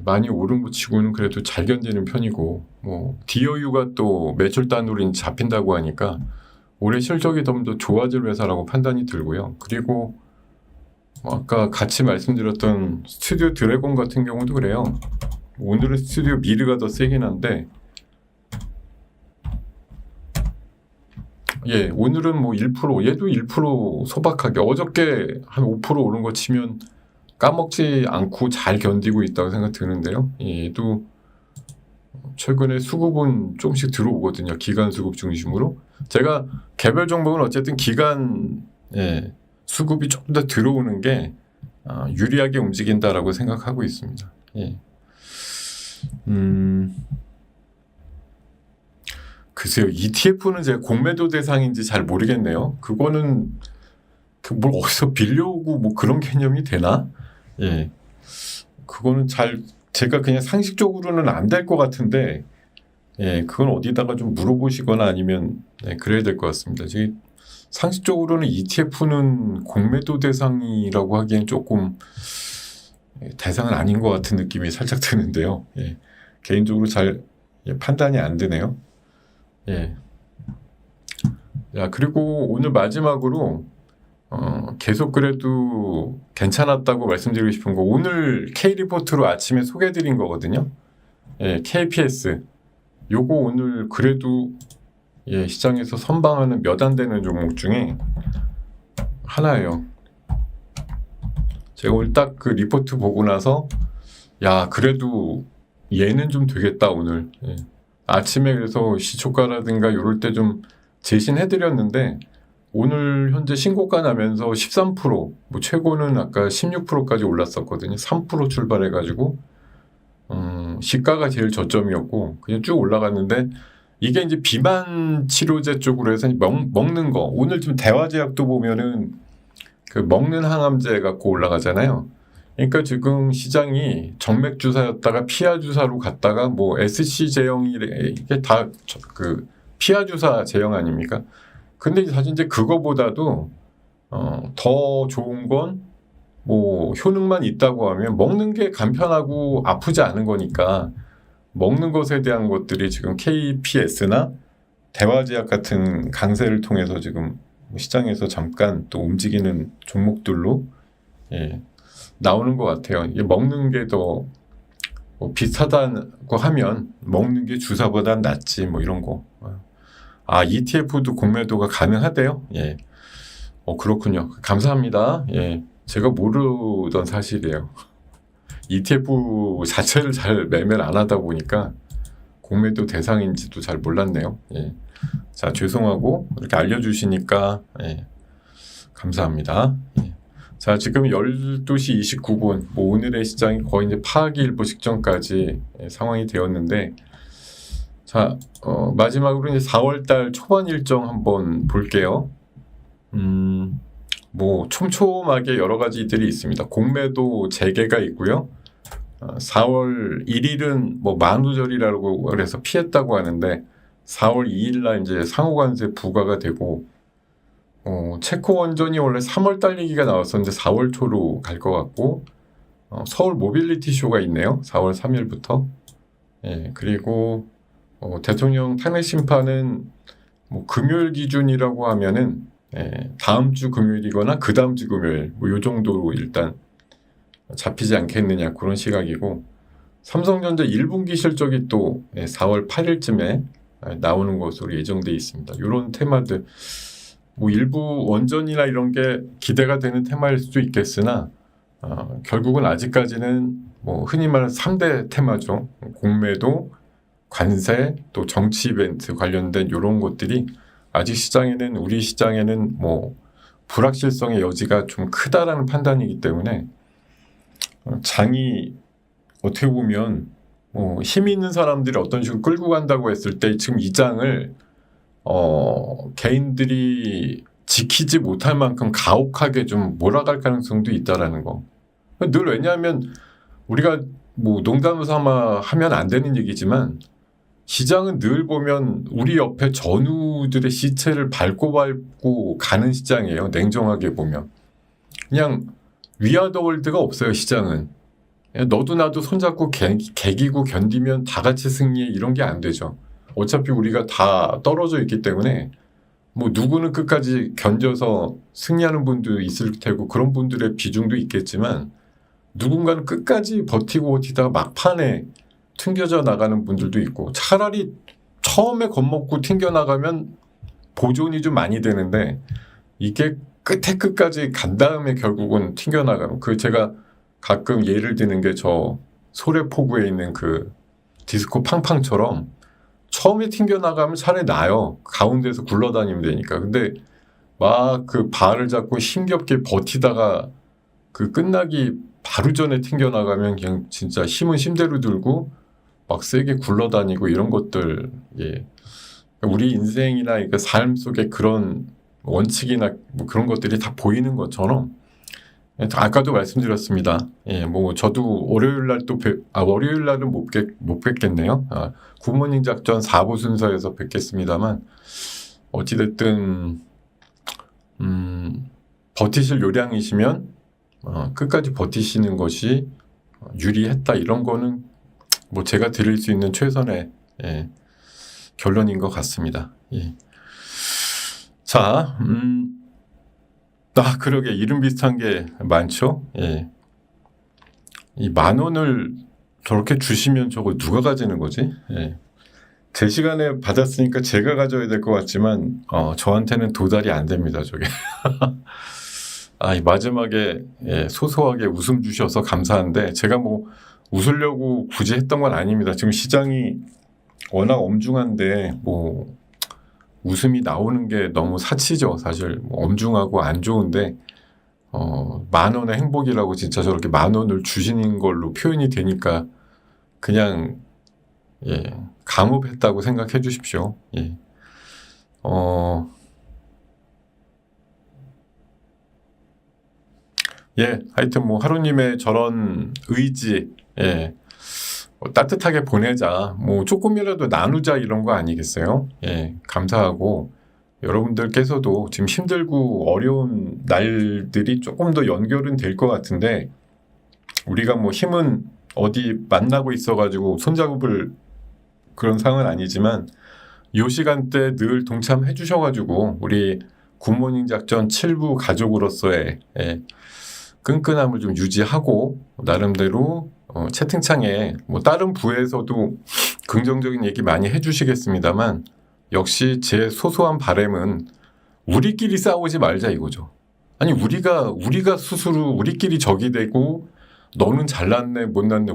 많이 오른 것 치고는 그래도 잘 견디는 편이고 뭐 DOU가 또 매출 단으로 잡힌다고 하니까 올해 실적이 좀 더 좋아질 회사라고 판단이 들고요. 그리고 아까 같이 말씀드렸던 스튜디오 드래곤 같은 경우도 그래요. 오늘은 스튜디오 미르가 더 세긴 한데 오늘은 뭐 1%, 얘도 1% 소박하게 어저께 한 5% 오른 거 치면 까먹지 않고 잘 견디고 있다고 생각 드는데요. 얘도 최근에 수급은 조금씩 들어오거든요. 기간 수급 중심으로. 제가 개별 종목은 어쨌든 기간 수급이 조금 더 들어오는 게 유리하게 움직인다라고 생각하고 있습니다. 글쎄요, ETF는 제가 공매도 대상인지 잘 모르겠네요. 그거는 뭘 어디서 빌려오고 뭐 그런 개념이 되나? 그거는 제가 그냥 상식적으로는 안 될 것 같은데, 그건 어디다가 좀 물어보시거나 아니면 그래야 될 것 같습니다. 상식적으로는 ETF는 공매도 대상이라고 하기엔 조금 대상은 아닌 것 같은 느낌이 살짝 드는데요. 개인적으로 잘 판단이 안 되네요. 그리고 오늘 마지막으로 계속 그래도 괜찮았다고 말씀드리고 싶은 거 오늘 K리포트로 아침에 소개해드린 거거든요. KPS 요거 오늘 그래도 시장에서 선방하는 몇 안 되는 종목 중에 하나예요. 제가 오늘 딱 그 리포트 보고 나서 그래도 얘는 좀 되겠다 오늘. 아침에 그래서 시초가라든가 이럴 때 좀 제신해드렸는데 오늘 현재 신고가 나면서 13%, 뭐 최고는 아까 16%까지 올랐었거든요. 3% 출발해가지고 시가가 제일 저점이었고 그냥 쭉 올라갔는데 이게 이제 비만 치료제 쪽으로 해서 먹는 거 오늘 좀 대화제약도 보면은 그 먹는 항암제 갖고 올라가잖아요. 그러니까 지금 시장이 정맥 주사였다가 피하 주사로 갔다가 뭐 SC 제형이 이게 다 그 피하 주사 제형 아닙니까? 근데 사실 이제 그거보다도 더 좋은 건 뭐 효능만 있다고 하면 먹는 게 간편하고 아프지 않은 거니까 먹는 것에 대한 것들이 지금 KPS나 대화제약 같은 강세를 통해서 지금 시장에서 잠깐 또 움직이는 종목들로 나오는 것 같아요. 이게 먹는 게 더 비슷하다고 하면 먹는 게 주사보다 낫지 뭐 이런 거. ETF도 공매도가 가능하대요. 그렇군요. 감사합니다. 제가 모르던 사실이에요. ETF 자체를 잘 매매를 안 하다 보니까 공매도 대상인지도 잘 몰랐네요. 자, 죄송하고 이렇게 알려주시니까 감사합니다. 자, 지금 12시 29분, 뭐 오늘의 시장이 거의 이제 파악이 일보 직전까지 상황이 되었는데, 자, 마지막으로 이제 4월달 초반 일정 한번 볼게요. 뭐 촘촘하게 여러 가지들이 있습니다. 공매도 재개가 있고요. 4월 1일은 뭐 만우절이라고 그래서 피했다고 하는데, 4월 2일날 이제 상호관세 부과가 되고, 체코 원전이 원래 3월 달 얘기가 나왔었는데 4월 초로 갈 것 같고 서울 모빌리티 쇼가 있네요. 4월 3일부터. 그리고 대통령 탄핵 심판은 뭐 금요일 기준이라고 하면은 다음 주 금요일이거나 그 다음 주 금요일 뭐 요 정도로 일단 잡히지 않겠느냐 그런 시각이고 삼성전자 1분기 실적이 또 4월 8일쯤에 나오는 것으로 예정돼 있습니다. 이런 테마들 뭐 일부 원전이나 이런 게 기대가 되는 테마일 수도 있겠으나 결국은 아직까지는 뭐 흔히 말하는 3대 테마죠. 공매도, 관세, 또 정치 이벤트 관련된 이런 것들이 아직 시장에는 우리 시장에는 뭐 불확실성의 여지가 좀 크다라는 판단이기 때문에 장이 어떻게 보면 힘 있는 사람들이 어떤 식으로 끌고 간다고 했을 때 지금 이 장을 개인들이 지키지 못할 만큼 가혹하게 좀 몰아갈 가능성도 있다라는 거. 늘 왜냐하면 우리가 뭐 농담 삼아 하면 안 되는 얘기지만 시장은 늘 보면 우리 옆에 전우들의 시체를 밟고 가는 시장이에요. 냉정하게 보면. 그냥 위아더 월드가 없어요. 시장은. 너도 나도 손잡고 개기고 견디면 다 같이 승리해 이런 게 안 되죠. 어차피 우리가 다 떨어져 있기 때문에 뭐 누구는 끝까지 견뎌서 승리하는 분도 있을 테고 그런 분들의 비중도 있겠지만 누군가는 끝까지 버티다가 막판에 튕겨져 나가는 분들도 있고 차라리 처음에 겁먹고 튕겨 나가면 보존이 좀 많이 되는데 이게 끝에 끝까지 간 다음에 결국은 튕겨 나가면 제가 가끔 예를 드는 게 저 소래포구에 있는 그 디스코 팡팡처럼 처음에 튕겨 나가면 차라리 나요. 가운데서 굴러다니면 되니까. 근데 막 그 발을 잡고 힘겹게 버티다가 그 끝나기 바로 전에 튕겨 나가면 그냥 진짜 힘은 힘대로 들고 막 세게 굴러다니고 이런 것들, 우리 인생이나 그러니까 삶 속에 그런 원칙이나 뭐 그런 것들이 다 보이는 것처럼 아까도 말씀드렸습니다. 뭐 저도 월요일 날 월요일 날은 못 뵙겠네요. 굿모닝 작전 4부 순서에서 뵙겠습니다만 어찌됐든 버티실 요량이시면 끝까지 버티시는 것이 유리했다 이런 거는 뭐 제가 드릴 수 있는 최선의 결론인 것 같습니다. 자, 그러게 이름 비슷한 게 많죠. 이 10,000원을 저렇게 주시면 저거 누가 가지는 거지? 제 시간에 받았으니까 제가 가져야 될 것 같지만 저한테는 도달이 안 됩니다. 저게. 이 마지막에 소소하게 웃음 주셔서 감사한데 제가 뭐 웃으려고 굳이 했던 건 아닙니다. 지금 시장이 워낙 엄중한데 뭐 웃음이 나오는 게 너무 사치죠. 사실 뭐 엄중하고 안 좋은데 10,000원의 행복이라고 진짜 저렇게 10,000원을 주시는 걸로 표현이 되니까 그냥 감업했다고 생각해 주십시오. 하여튼 뭐 하루님의 저런 의지, 따뜻하게 보내자, 뭐 조금이라도 나누자 이런 거 아니겠어요? 감사하고 여러분들께서도 지금 힘들고 어려운 날들이 조금 더 연결은 될 것 같은데 우리가 뭐 힘은 어디 만나고 있어가지고 손잡을 그런 상황은 아니지만 이 시간대 늘 동참해 주셔가지고 우리 굿모닝 작전 7부 가족으로서의 끈끈함을 좀 유지하고 나름대로 채팅창에 뭐 다른 부에서도 긍정적인 얘기 많이 해주시겠습니다만 역시 제 소소한 바람은 우리끼리 싸우지 말자 이거죠. 아니 우리가 스스로 우리끼리 적이 되고 너는 잘났네 못났네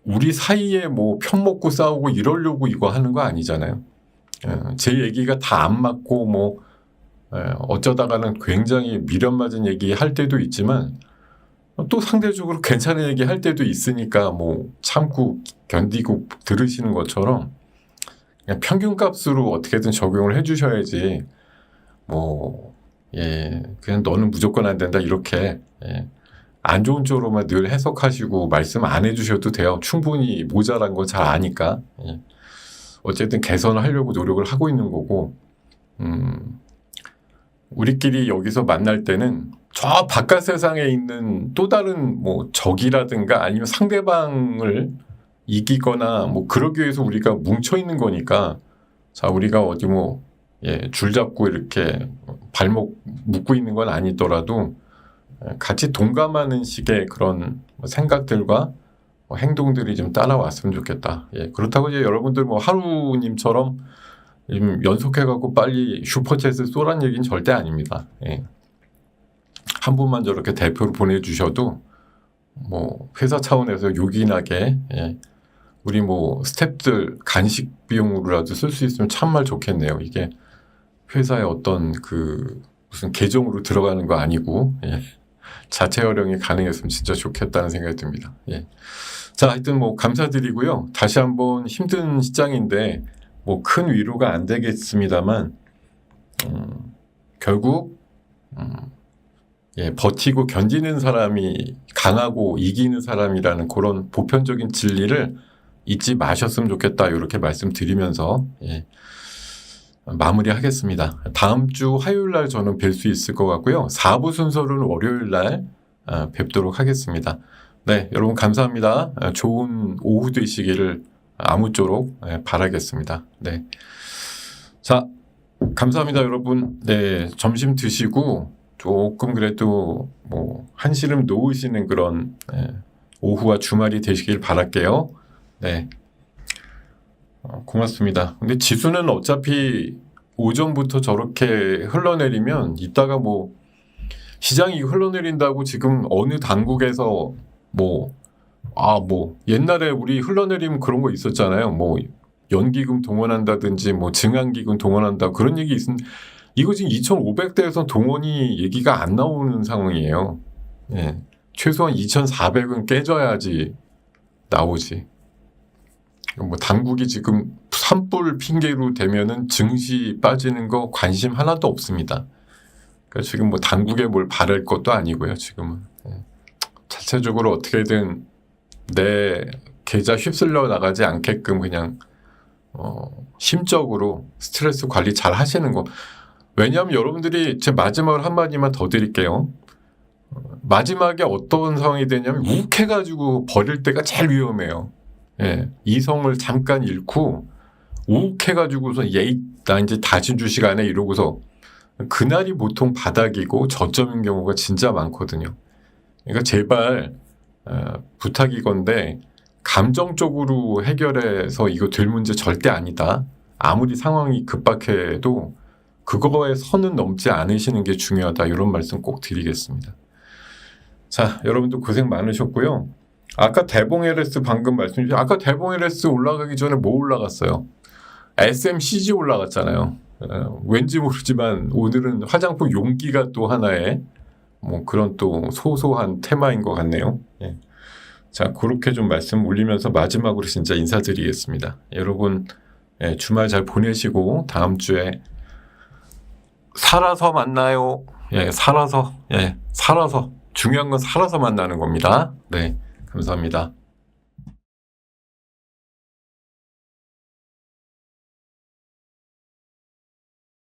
우리 사이에 뭐 편먹고 싸우고 이러려고 이거 하는 거 아니잖아요. 제 얘기가 다 안 맞고 뭐 어쩌다가는 굉장히 미련 맞은 얘기 할 때도 있지만 또 상대적으로 괜찮은 얘기 할 때도 있으니까 뭐 참고 견디고 들으시는 것처럼 그냥 평균값으로 어떻게든 적용을 해주셔야지 그냥 너는 무조건 안 된다 이렇게 안 좋은 쪽으로만 늘 해석하시고 말씀 안 해주셔도 돼요. 충분히 모자란 거 잘 아니까. 어쨌든 개선을 하려고 노력을 하고 있는 거고 우리끼리 여기서 만날 때는 저 바깥 세상에 있는 또 다른 뭐 적이라든가 아니면 상대방을 이기거나 뭐 그러기 위해서 우리가 뭉쳐 있는 거니까 자, 우리가 어디 뭐, 줄 잡고 이렇게 발목 묶고 있는 건 아니더라도 같이 동감하는 식의 그런 생각들과 행동들이 좀 따라왔으면 좋겠다. 그렇다고 이제 여러분들 뭐 하루님처럼 연속해갖고 빨리 슈퍼챗을 쏘란 얘기는 절대 아닙니다. 한 분만 저렇게 대표로 보내주셔도 뭐 회사 차원에서 요긴하게 우리 뭐 스태프들 간식 비용으로라도 쓸 수 있으면 참말 좋겠네요. 이게 회사의 어떤 그 무슨 계정으로 들어가는 거 아니고 자체 활용이 가능했으면 진짜 좋겠다는 생각이 듭니다. 자, 하여튼 뭐 감사드리고요. 다시 한번 힘든 시장인데 뭐 큰 위로가 안 되겠습니다만 결국 버티고 견디는 사람이 강하고 이기는 사람이라는 그런 보편적인 진리를 잊지 마셨으면 좋겠다. 이렇게 말씀드리면서 마무리하겠습니다. 다음 주 화요일 날 저는 뵐 수 있을 것 같고요. 4부 순서로는 월요일 날 뵙도록 하겠습니다. 네, 여러분 감사합니다. 좋은 오후 되시기를 아무쪼록 바라겠습니다. 네, 자, 감사합니다, 여러분. 네, 점심 드시고 조금 그래도 뭐 한시름 놓으시는 그런 오후와 주말이 되시길 바랄게요. 네, 고맙습니다. 근데 지수는 어차피 오전부터 저렇게 흘러내리면 이따가 뭐 시장이 흘러내린다고 지금 어느 당국에서 뭐 옛날에 우리 흘러내리면 그런 거 있었잖아요. 뭐 연기금 동원한다든지 뭐 증안기금 동원한다 그런 얘기 이거 지금 2,500대에서 동원이 얘기가 안 나오는 상황이에요. 최소한 2,400은 깨져야지 나오지. 뭐 당국이 지금 산불 핑계로 되면은 증시 빠지는 거 관심 하나도 없습니다. 그러니까 지금 뭐 당국에 뭘 바랄 것도 아니고요. 지금은 자체적으로 어떻게든 내 계좌 휩쓸려 나가지 않게끔 그냥 심적으로 스트레스 관리 잘 하시는 거. 왜냐하면 여러분들이 제 마지막으로 한마디만 더 드릴게요. 마지막에 어떤 상황이 되냐면 욱해가지고 버릴 때가 제일 위험해요. 이성을 잠깐 잃고 욱해가지고서 나 이제 다시 주 시간에 이러고서 그날이 보통 바닥이고 저점인 경우가 진짜 많거든요. 그러니까 제발 부탁이건데 감정적으로 해결해서 이거 될 문제 절대 아니다. 아무리 상황이 급박해도 그거에 선은 넘지 않으시는 게 중요하다. 이런 말씀 꼭 드리겠습니다. 자, 여러분도 고생 많으셨고요. 아까 대봉 LS 방금 말씀드린 아까 대봉 LS 올라가기 전에 뭐 올라갔어요? SMCG 올라갔잖아요. 왠지 모르지만 오늘은 화장품 용기가 또 하나의 뭐 그런 또 소소한 테마인 것 같네요. 자, 그렇게 좀 말씀 올리면서 마지막으로 진짜 인사드리겠습니다. 여러분 주말 잘 보내시고 다음 주에 살아서 만나요. 살아서 중요한 건 살아서 만나는 겁니다. 네, 감사합니다.